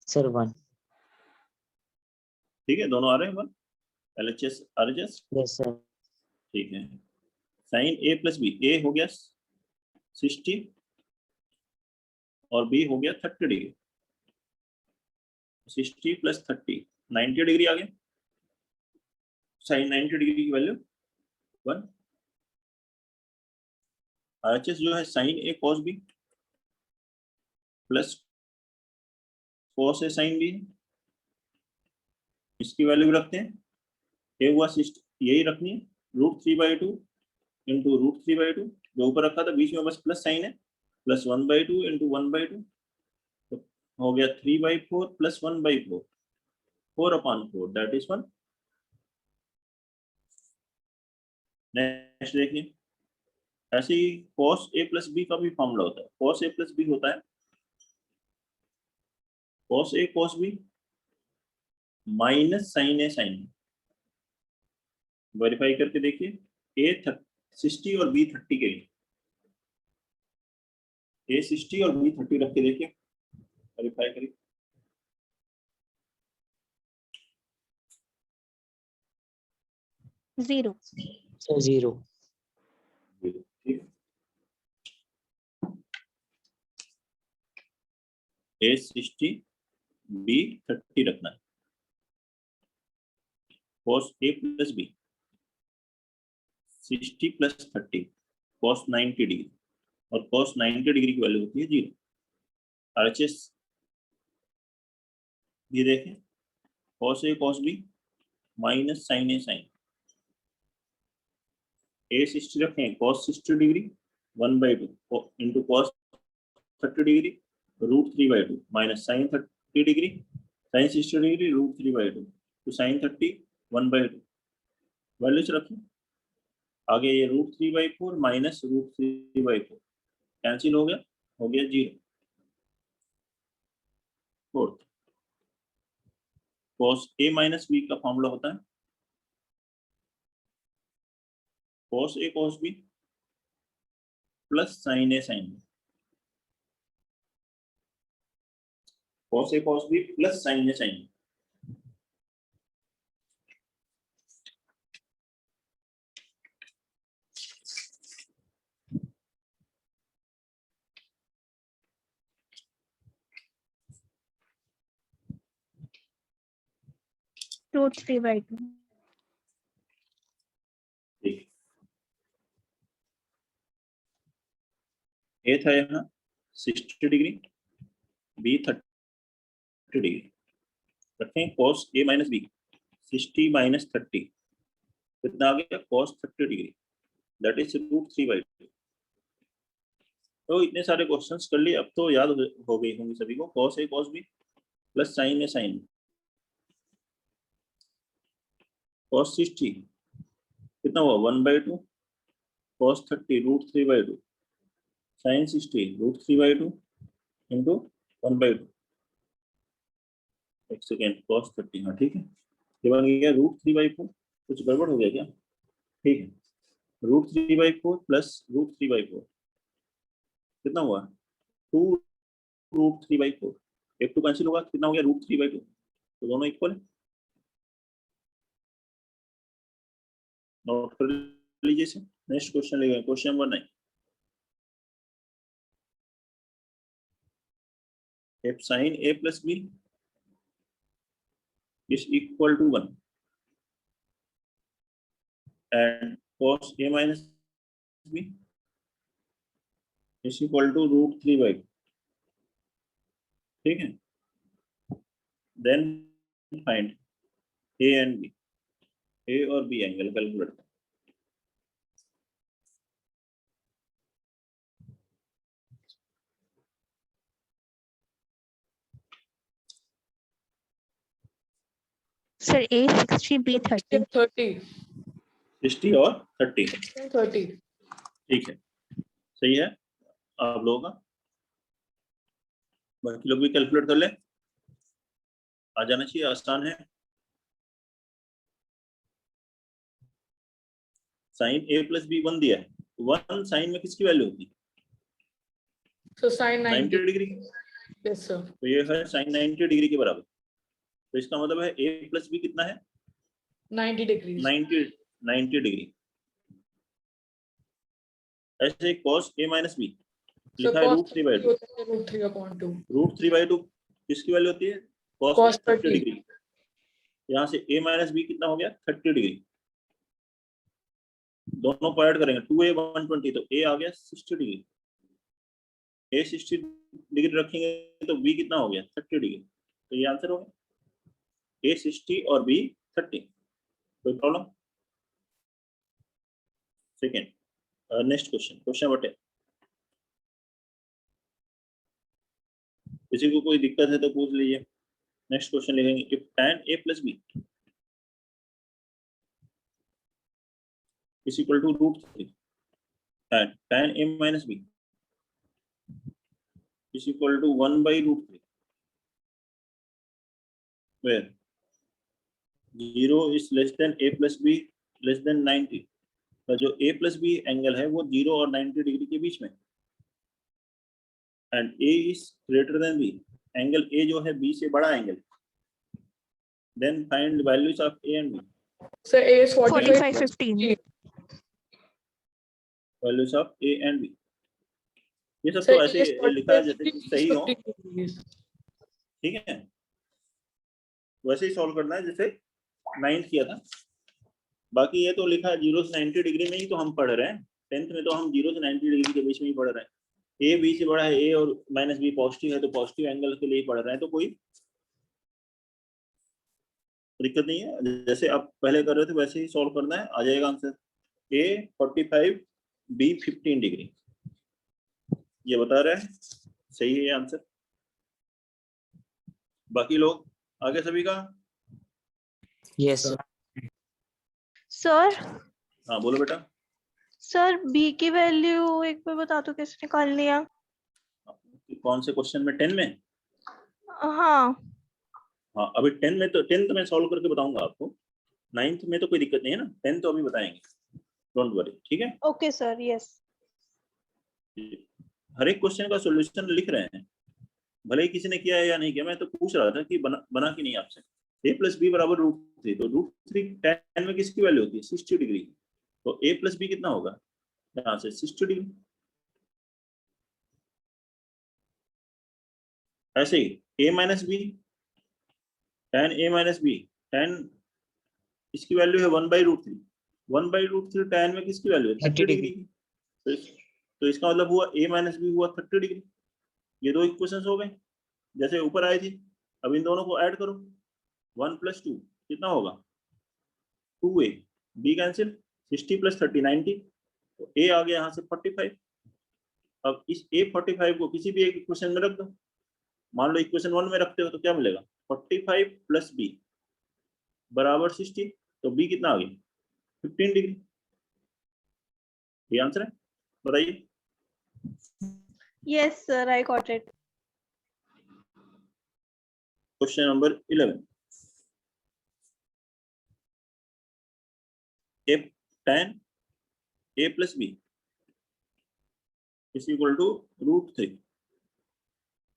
सर 1। ठीक है, दोनों आ रहे हैं 1, LHS RHS, यस सर। ठीक है। Sine a plus B, a हो गया 60 और b हो गया 30 डिग्री, 60 प्लस 30 90 डिग्री आ गया, साइन 90 डिग्री की वैल्यू 1। RHS जो है sine a cos b plus cos a sin b, इसकी वैल्यू रखते हैं, a हुआ 60, यही रखनी है, √3/2 इंटू √3/2, जो ऊपर रखा था बीच में बस प्लस साइन है, प्लस 1/2 इंटू 1/2, तो हो गया 3/4 प्लस 1/4, 4/4 दैट इज 1। नेक्स्ट देखिए, ऐसे ही cos a प्लस b का भी फॉर्मूला होता है, cos a प्लस b होता है cos a cos b minus sin a sin b, verify करके देखिए, a 60 और b 30 के लिए, a 60 और b 30 रख के देखिए, वेरीफाई करिए। जीरो। सर 0। ठीक है, a 60 b 30 रखना है, cos a plus b 60 plus 30 cos 90 degree, और cos 90 डिग्री की वैल्यू होती है 0। RHS ये देखें, cos a cos b minus sin a sin, a 60 रखें, cos 60 degree 1/2 into cos 30 degree √3/2 minus sin 30 degree sin 60 degree √3/2, तो sin 30 1/2, वैल्यूज रखें, आगे ये √3/4 माइनस √3/4 कैंसिल हो गया 0। Fourth, cos a minus b का फॉर्मूला होता है cos a cos b plus sin a sin b, cos a cos b plus sin a sin b। √3/2। ठीक, a था यहाँ 60 डिग्री, b 30 डिग्री, रखें cos a minus B 60 minus 30 कितना आ गया cos 30 डिग्री दैट इज √3/2। तो इतने सारे क्वेश्चंस कर लिए, अब तो याद हो गई होंगी सभी को। cos a cos b plus sin a sin b cos 60 कितना हुआ 1/2 cos 30 √3/2 sin 60 √3/2 इंटू 1/2। एक सेकेंड cos 30 हाँ ठीक है, ये बन गया √3/4। कुछ गड़बड़ हो गया क्या? ठीक है, √3/4 प्लस √3/4 कितना हुआ 2√3/4। एक टू कैंसिल होगा, कितना हो गया √3/2। तो दोनों इक्वल है। नोट कर लीजिए इसे। नेक्स्ट क्वेश्चन लेंगे, question number 9। if sin a plus b is equal to 1 and cos a minus b is equal to √3/2, ठीक है, then find a and b, a और b angle calculate. Sir A 60 B 30 30 60 और 30 30 ठीक है, सही है आप लोगों का। बाकी लोग भी कैलकुलेट कर ले, आ जाना चाहिए, आसान है। साइन a प्लस बी 1 दिया है, 1 साइन में किसकी वैल्यू होती है? so sin 90 90 degree. yes sir तो ये है साइन 90 डिग्री के बराबर। तो इसका मतलब है a प्लस बी कितना है 90 degrees 90 डिग्री। ऐसे cos a minus B so लिखा है cos √3/2। √3/2 √3/2 किसकी वैल्यू होती है? cos Cos 30 30 degree. यहाँ से a माइनस बी कितना हो गया 30 डिग्री। दोनों को ऐड करेंगे 2a 120 तो a आ गया 60 डिग्री। a 60 डिग्री रखेंगे तो b कितना हो गया 30 डिग्री। तो ये आंसर हो गया a 60 और b 30। कोई problem? Second next question, question number 10। किसी को कोई दिक्कत है तो पूछ लीजिए। नेक्स्ट क्वेश्चन लिखेंगे if tan a plus B is equal to √3 and tan a minus b is equal to 1/√3 where 0 is less than a plus b less than 90। तो जो a plus b एंगल है वो 0 और 90 डिग्री के बीच में, and a is greater than b, angle a जो है b से बड़ा angle. then find values of a and b, so a is 45 15 values of a and b। ये सब so तो A ऐसे is लिखा है 45 जैसे degrees, सही हो, 50 degrees। ठीक है, वैसे ही सॉल्व करना है जैसे 9th किया था। बाकी ये तो लिखा है 0 से 90 डिग्री में ही तो हम पढ़ रहे हैं। 10th में तो हम 0 से 90 डिग्री के बीच में ही पढ़ रहे हैं। ए बी से बड़ा है, ए और माइनस बी पॉजिटिव है तो पॉजिटिव एंगल के लिए पढ़ रहे हैं, तो कोई दिक्कत नहीं है। जैसे आप पहले कर रहे थे वैसे ही सॉल्व करना है, आ जाएगा आंसर। ए 45 बी 15 डिग्री ये बता रहे हैं, सही है आंसर। बाकी लोग आगे सभी का Yes. सर हाँ बोलो बेटा। सर B की वैल्यू एक बार बता दो कैसे निकालनी है? कौन से क्वेश्चन में 10 में? हाँ हाँ अभी 10 में तो 10th में सॉल्व करके बताऊंगा आपको। 9th में तो कोई दिक्कत नहीं है ना, 10th तो अभी बताएंगे, डोंट वरी, ठीक है। Okay sir yes. हर एक क्वेश्चन का सॉल्यूशन लिख रहे हैं, भले ही किसी ने किया है या नहीं किया। मैं तो पूछ रहा था कि बना कि नहीं आपसे। a प्लस बी बराबर √3, तो √3 tan में किसकी वैल्यू होती है 60 डिग्री। तो a प्लस बी कितना होगा यहाँ से 60 डिग्री। ऐसे ही a minus B tan a minus B, tan इसकी वैल्यू है 1/√3, 1/√3 tan में किसकी वैल्यू है 30 डिग्री। तो इसका मतलब हुआ a माइनस बी हुआ 30 डिग्री। ये दो इक्वेशंस हो गए जैसे ऊपर आए थे। अब इन दोनों को ऐड करो 1 + 2 कितना होगा 2a, b कैंसिल 60 + 30 90, तो a आ गया यहाँ से 45। अब इस a 45 को किसी भी एक इक्वेशन में रख दो, मान लो इक्वेशन 1 में रखते हो तो क्या मिलेगा 45 + b बराबर 60, तो b कितना आ गया 15 डिग्री। ये आंसर है, बताइए। Yes, sir, I got it. Question number 11, if tan a + b is equal to √3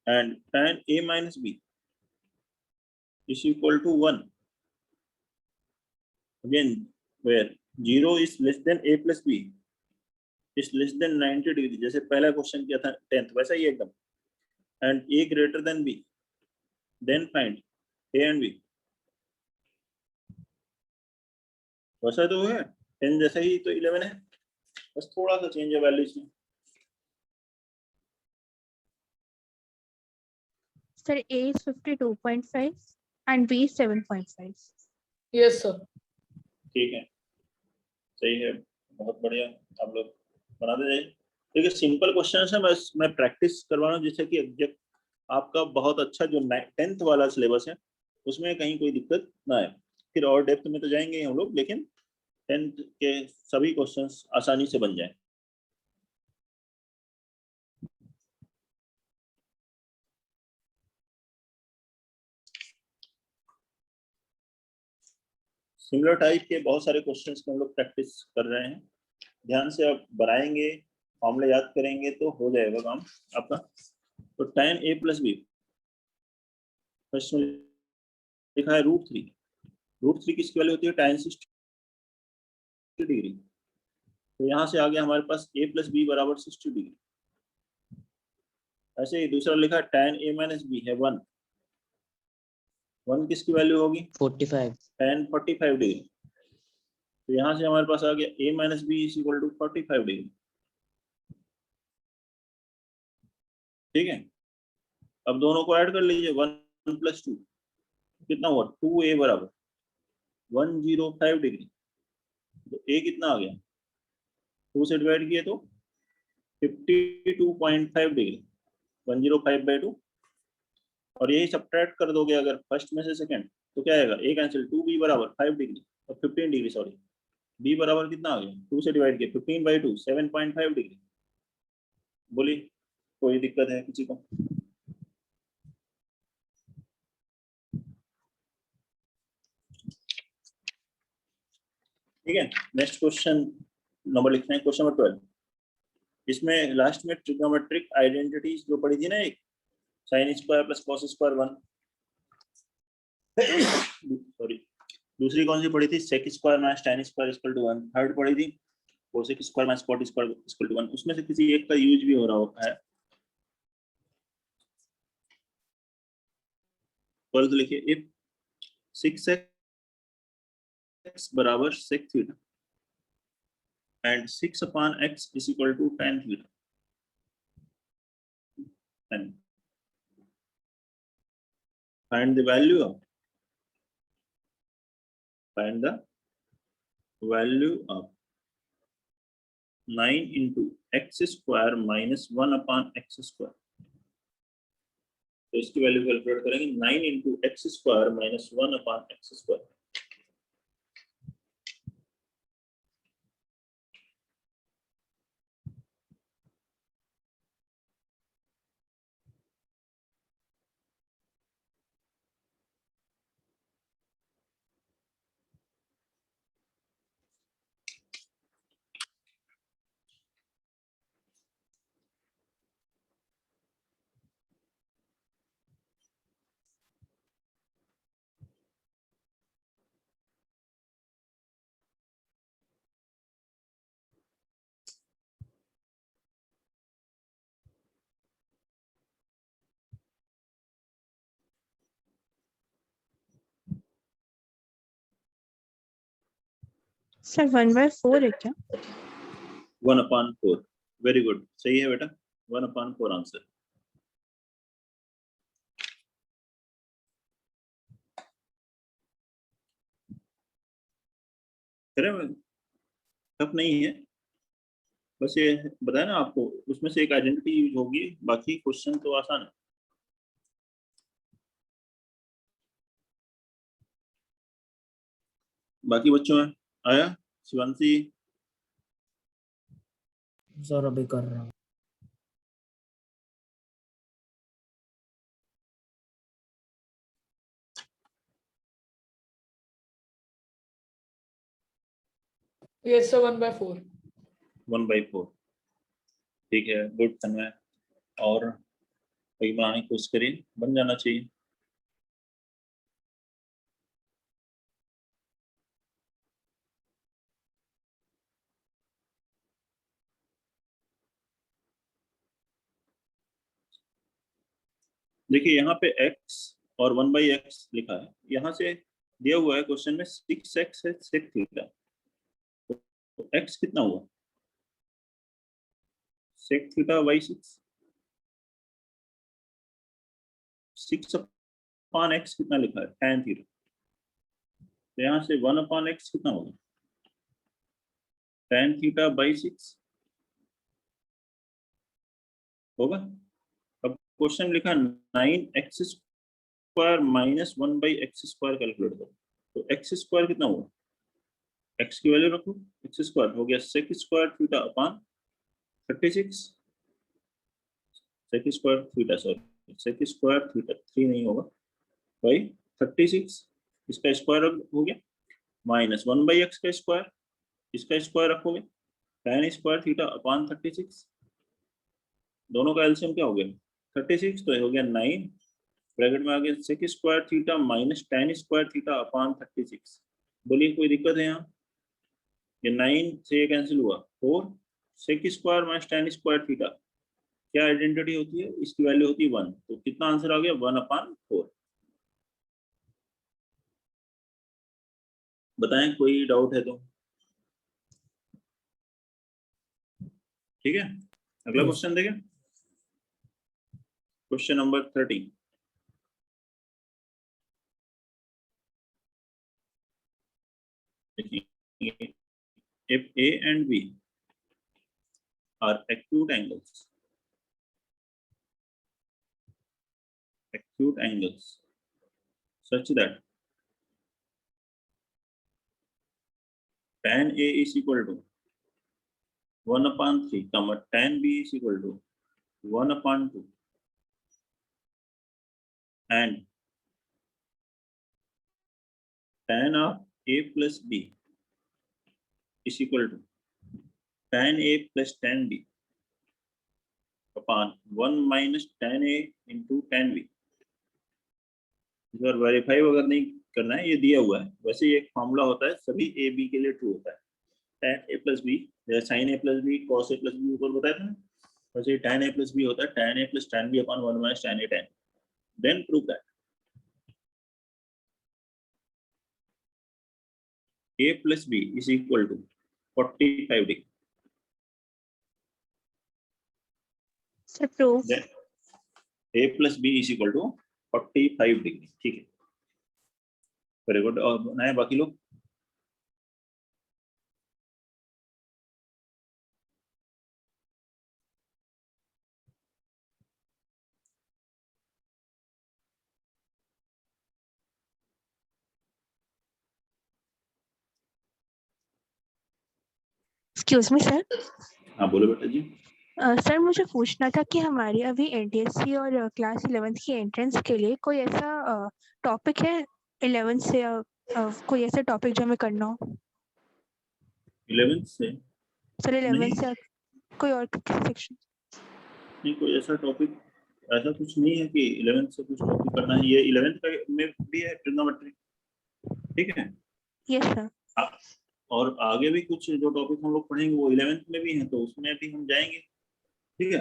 and tan a - b is equal to 1, again where 0 is less than a + b is less than 90 degree, जैसे पहला क्वेश्चन किया था 10th वैसा ही एकदम, and a greater than b, then find a and b। वैसा तो है 10 जैसा ही तो 11 है, बस थोड़ा सा चेंज है वैल्यूज में। Sir, A is 52.5 and B is 7.5. Yes, sir. ठीक है, सही है, बहुत बढ़िया, आप लोग बनाते जाइए। देखिए सिंपल क्वेश्चन है, मैं प्रैक्टिस करवा रहा हूँ जिससे कि एग्जैक्ट आपका बहुत अच्छा जो 10th वाला सिलेबस है उसमें कहीं कोई दिक्कत ना आए। फिर और डेप्थ में तो जाएंगे हम लोग, लेकिन 10th के सभी क्वेश्चंस आसानी से बन जाए। सिमिलर टाइप के बहुत सारे क्वेश्चंस को हम लोग प्रैक्टिस कर रहे हैं, ध्यान से आप बनाएंगे, फॉर्मूला याद करेंगे तो हो जाएगा काम आपका। तो tan a + b फर्स्ट में लिखा है √3, √3 किसकी वैल्यू होती है tan 60 डिग्री, तो यहाँ से आ गया हमारे पास a + b बराबर 60 डिग्री। ऐसे ही दूसरा लिखा है tan a - b है 1, 1 किसकी वैल्यू होगी 45. tan 45 डिग्री, तो यहाँ से हमारे पास आ गया a - b = 45 डिग्री। ठीक है, अब दोनों को ऐड कर लीजिए, 1 + 2 कितना हुआ 2a बराबर 105 डिग्री, तो a कितना आ गया 2 से डिवाइड किए तो 52.5 डिग्री, 105/2, और यही सब्ट्रैक्ट कर दोगे अगर फर्स्ट में से सेकंड तो क्या आएगा, a कैंसिल 2b बराबर 5 डिग्री और 15 डिग्री, सॉरी b बराबर कितना आ गया 2 से डिवाइड किया 15/2 7.5 डिग्री। बोलिए कोई दिक्कत है किसी को? ठीक है, नेक्स्ट क्वेश्चन नंबर लिखते हैं, क्वेश्चन नंबर 12। इसमें लास्ट में ट्रिग्नोमेट्रिक आइडेंटिटीज जो पढ़ी थी ना, एक sin square + cos square 1, sorry दूसरी कौन सी पढ़ी थी, sec square - tan square = 1, third पढ़ी थी cosec स्क्वायर - cot स्क्वायर = 1, उसमें से किसी एक का यूज भी हो रहा है। फर्स्ट लिखिए, इफ 6x बराबर sec theta and 6/x is equal to tan theta, and find the value of 9 into x square minus 1/x square। तो इसकी वैल्यू कैलकुलेट करेंगे, 9 into x square minus 1/x square। Sir, 1/4 है क्या? 1/4, वेरी गुड, सही है बेटा, 1/4 आंसर। करें, टफ नहीं है, बस ये बताया ना आपको, उसमें से एक आइडेंटिटी यूज होगी, बाकी क्वेश्चन तो आसान है। बाकी बच्चों में आया? शिवांशी? सर अभी कर रहा हूँ। Yes, sir. 1/4. 1/4, ठीक है, गुड तन्मय। और कई बनाने की कोशिश करिए, बन जाना चाहिए। देखिए यहाँ पे x और 1/x लिखा है, यहाँ से दिया हुआ है क्वेश्चन में 6x है sec थीटा, तो x कितना हुआ? sec थीटा बाई 6/x कितना लिखा है? tan थीटा, तो यहाँ से 1/x कितना होगा? tan थीटा बाई 6 होगा। अब क्वेश्चन लिखा 9x² माइनस 1/x² कैलकुलेट करो, तो x² कितना हुआ? x की वैल्यू रखो, x² हो गया sec² theta upon 36, sec² theta, sorry sec² theta 3 नहीं होगा भाई, 36 इसका स्क्वायर हो गया, माइनस 1/x का स्क्वायर, इसका स्क्वायर रखोगे, tan² थीटा अपान 36, दोनों का एलसीएम क्या हो गया? 36, तो ये हो गया 9, ब्रैकेट में आ गया sec² theta minus tan² theta upon 36। बोलिए कोई दिक्कत है यहाँ? ये 9 से ये कैंसिल हुआ, 4 sec² माइनस tan² थीटा, क्या आइडेंटिटी होती है? इसकी वैल्यू होती है 1, तो कितना आंसर आ गया? 1/4। बताएं कोई डाउट है तो। ठीक है, अगला क्वेश्चन देखें, question number 13। If A and B are acute angles such that tan A is equal to 1/3, tan B is equal to 1/2, and tan of A plus B is equal to tan A plus tan B upon 1 minus tan A into tan B। इस बार वेरीफाई अगर नहीं करना है, ये दिया हुआ है, वैसे ये एक फॉर्मूला होता है, सभी ए बी के लिए ट्रू होता है। tan A plus B, sin A plus B, cos A plus B ऊपर बताया था ना, वैसे tan A plus B होता है tan A plus tan B upon 1 minus tan A tan, then prove that A plus B is equal to 45 degree। Sir, proof. Then A plus B is equal to 45 degree, ठीक है, वेरी गुड। और बनाए बाकी लोग? Excuse me, sir. हाँ बोलो बेटा जी। सर मुझे पूछना था कि हमारी अभी एनटीएससी और क्लास 11th की एंट्रेंस के लिए कोई ऐसा टॉपिक है 11th से कोई ऐसा टॉपिक जो हमें करना हो? 11th से? सर 11th नहीं। से कोई और सेक्शन? नहीं, कोई ऐसा टॉपिक ऐसा कुछ नहीं है कि 11th से कुछ टॉपिक करना है, ये 11th का में भी है ट्रिग्नोमेट्री, ठीक है। Yes sir. और आगे भी कुछ जो टॉपिक हम लोग पढ़ेंगे वो 11th में भी हैं, तो उसमें भी हम जाएंगे, ठीक है।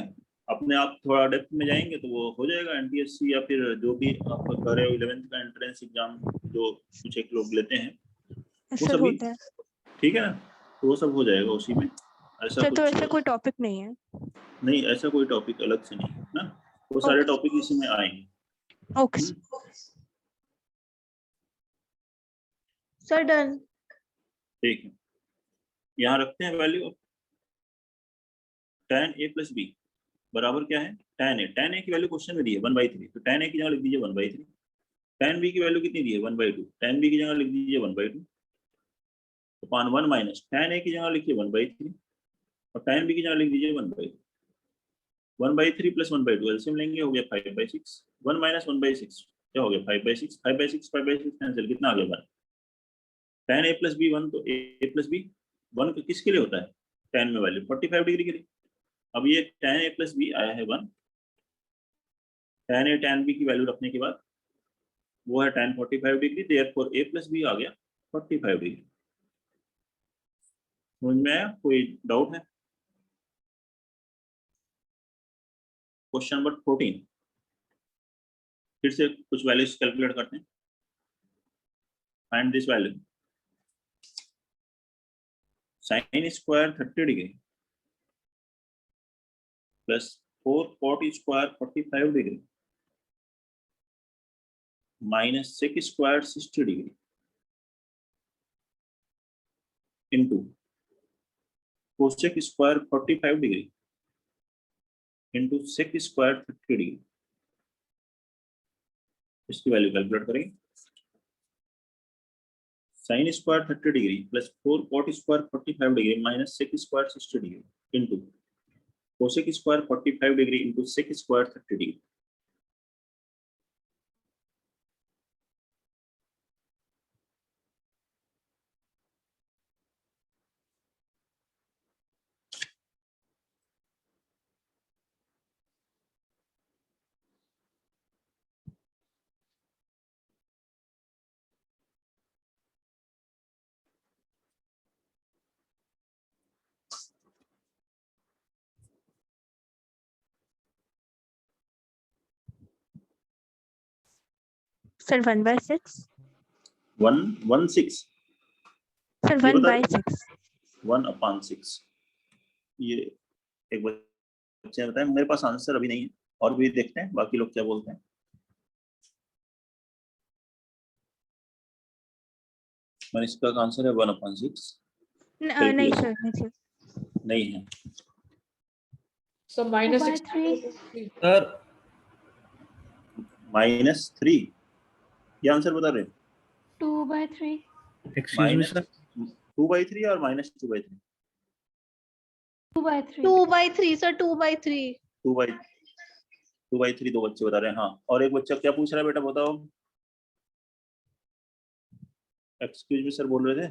अपने आप थोड़ा डेप्थ में जाएंगे तो वो हो जाएगा एनटीएससी, या फिर जो भी आप कर रहे हो 11th का एंट्रेंस एग्जाम जो कुछ एक लोग लेते हैं वो सभी, ठीक है ना, तो वो सब हो जाएगा उसी में। ऐसा सर कुछ तो ऐसा कोई टॉपिक नहीं है? नहीं, ऐसा कोई टॉपिक अलग से नहीं है ना, वो सारे टॉपिक इसी में आएंगे। Okay sir done. ठीक है। यहाँ रखते हैं value tan a plus B बराबर क्या है tan a की वैल्यू क्वेश्चन में दी है 1/3, तो tan a की जगह लिख दीजिए 1/3। tan b की वैल्यू कितनी दी है 1/2, tan b की जगह लिख दीजिए 1/2 अपॉन 1 माइनस tan a की जगह लिखिए 1/3 और tan b की जगह लिख दीजिए 1/2। 1/3 प्लस 1/2 एलसीएम लेंगे, हो गया 5/6। 1 माइनस 1/6 क्या हो गया 5/6। 5/6 कैंसिल, कितना आ गया 1। tan a प्लस बी 1, तो a प्लस बी 1 किसके लिए होता है tan में वैल्यू 45 डिग्री के लिए। अब ये tan a प्लस बी आया है 1, tan a tan b की वैल्यू रखने के बाद वो है tan 45 degree, therefore a plus B आ गया 45 डिग्री। समझ में आया, कोई डाउट है? क्वेश्चन नंबर 14, फिर से कुछ वैल्यूज कैलकुलेट करते हैं। Find this value sin square 30 degree plus 4 cot square 45 degree minus sec square 60 degree into cosec square 45 degree into sec square 30 degree. इसकी वैल्यू कैलकुलेट करेंगे। sin square 30 degree plus 4 cot square 45 degree minus sec square 60 degree into cosec square 45 degree into sec square 30 degree. Sir 1/6 1/6 sir ये बता 1/6 1/6। ये एक बच्चे ने बताया, मेरे पास आंसर अभी नहीं है, और भी देखते हैं बाकी लोग क्या बोलते हैं। मनीषा का आंसर है 1/6। नहीं सर नहीं सर। नहीं है। So minus 2/3 6. सर -3 ये आंसर बता रहे हैं। 2/3 एक्सक्यूज मी सर, 2/3 और -2/3। 2/3 सर 2/3 2/3 दो बच्चे बता रहे हैं। हाँ, और एक बच्चा क्या पूछ रहा है बेटा बताओ। एक्सक्यूज मी सर बोल रहे थे।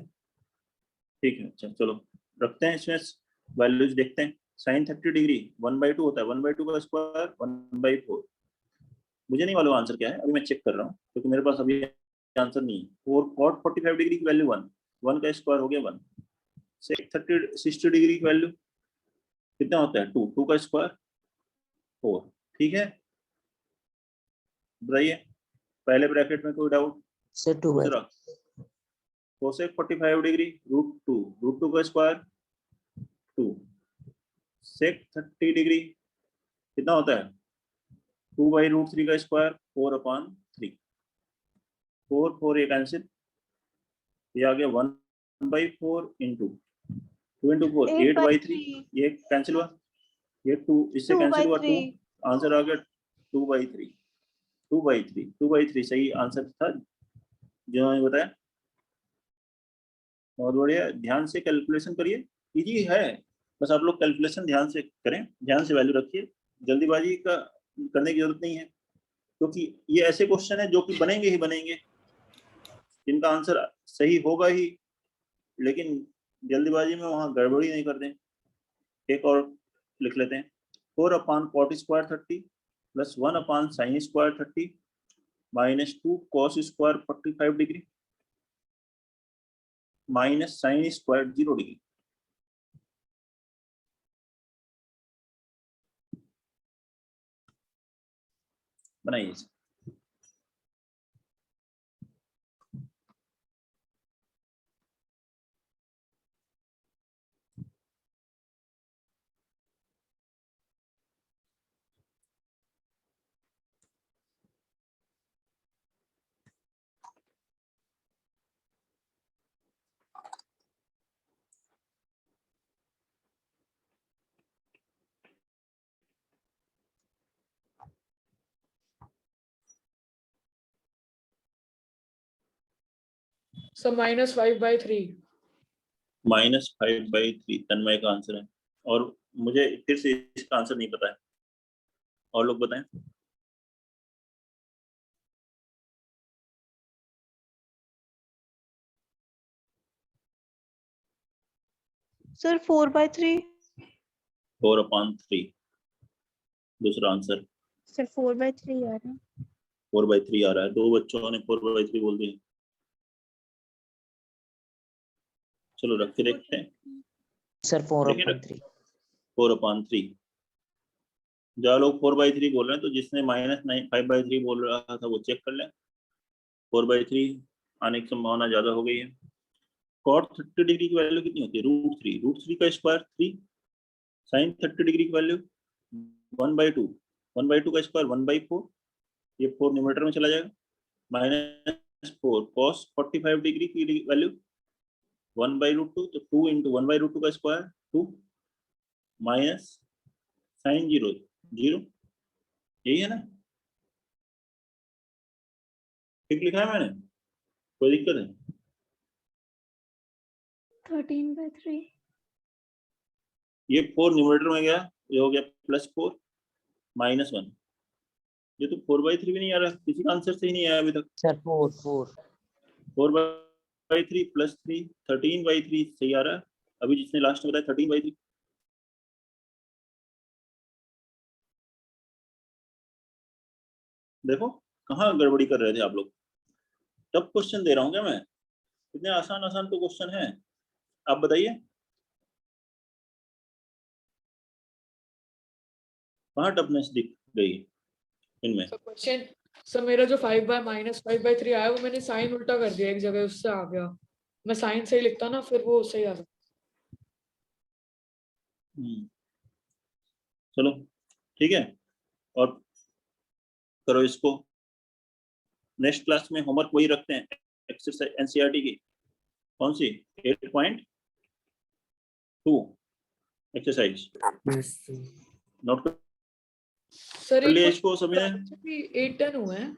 ठीक है, अच्छा चलो रखते हैं, इसमें वैल्यूज देखते हैं। sin 30 डिग्री 1/2 होता है, 1/2 का स्क्वायर 1/4। मुझे नहीं मालूम आंसर क्या है, अभी मैं चेक कर रहा हूँ क्योंकि मेरे पास अभी आंसर नहीं है। और cot 45 डिग्री की वैल्यू 1 का स्क्वायर हो गया 1। sec 60 डिग्री की वैल्यू कितना होता है 2 का स्क्वायर 4। ठीक है, बताइए पहले ब्रैकेट में कोई डाउट? से 2 दूसरा cosec 45 डिग्री √2 का स्क्वायर 2। sec 30 डिग्री कितना होता है 2/√3 का स्क्वायर 4/3। 4 ये कैंसिल, ये आ गया 1/4 इंटू 2 इंटू 4 8/3। ये कैंसिल हुआ, ये 2 इससे कैंसिल हुआ 2, आंसर आ गया 2/3। 2/3 सही आंसर था जो मैंने बताया। बहुत बढ़िया, ध्यान से कैलकुलेशन करिए, इजी है, बस आप लोग कैलकुलेशन ध्यान से करें, ध्यान से वैल्यू रखिए, जल्दीबाजी का करने की जरूरत नहीं है, क्योंकि ये ऐसे क्वेश्चन है जो कि बनेंगे ही बनेंगे, जिनका आंसर सही होगा ही, लेकिन जल्दीबाजी में वहां गड़बड़ी नहीं कर दें। एक और लिख लेते हैं, 4/cot square 30 plus 1/sin square 30 minus 2 cos square 45 degree minus sin square 0 degree. बनाइए। So -5/3. -5/3 तन्मय का आंसर है। और मुझे फिर से इसका आंसर नहीं पता है, और लोग बताएं। सर 4/3। 4/3 दूसरा आंसर। सर 4/3 आ रहा है। 4/3 आ रहा है, 2 बच्चों ने 4/3 बोल दिया। चलो रख के देखते हैं। सर देखिए रख 4/3। 4/3। जहाँ लोग 4/3 बोल रहे हैं, तो जिसने -5/3 बोल रहा था वो चेक कर लें। 4/3 आने की संभावना ज्यादा हो गई है। cot 30 डिग्री की वैल्यू कितनी होती है? √3। √3 का स्क्वायर 3। sin 30 डिग्री की वैल्यू 1/2। 1/2 का स्क्वायर 1/4। ये 4 न्यूमरेटर में चला जाएगा। -4 cos 45 डिग्री की वैल्यू 1/√2, तो 2 × 1/√2 का स्क्वायर 2 माइनस sin 0 0। यही है ना? ठीक लिखा है मैंने? कोई दिक्कत है? 13/3। ये 4 न्यूमरेटर में गया, ये हो गया +4 -1। ये तो 4/3 भी नहीं आ रहा, किसी का आंसर सही नहीं आया अभी तक। सर 4 4/3 +3 13/3 सही आ रहा है। अभी जिसने लास्ट में बताया 13/3। देखो कहाँ गड़बड़ी कर रहे थे आप लोग। टफ क्वेश्चन दे रहा हूँ क्या मैं? इतने आसान आसान तो क्वेश्चन है। आप बताइए कहाँ टफनेस दिख गई इनमें? So क्वेश्चन, सर मेरा जो -5/3 आया वो मैंने साइन उल्टा कर दिया एक जगह, उससे आ गया। मैं साइन सही लिखता ना, फिर वो सही आ जाता। चलो ठीक है, और करो इसको। नेक्स्ट क्लास में होमवर्क वही रखते हैं, एक्सरसाइज एनसीईआरटी की। कौन सी? 8.2 एक्सरसाइज नोट कर सर लिया एक इसको सभी ने? 8-10 हुए हैं।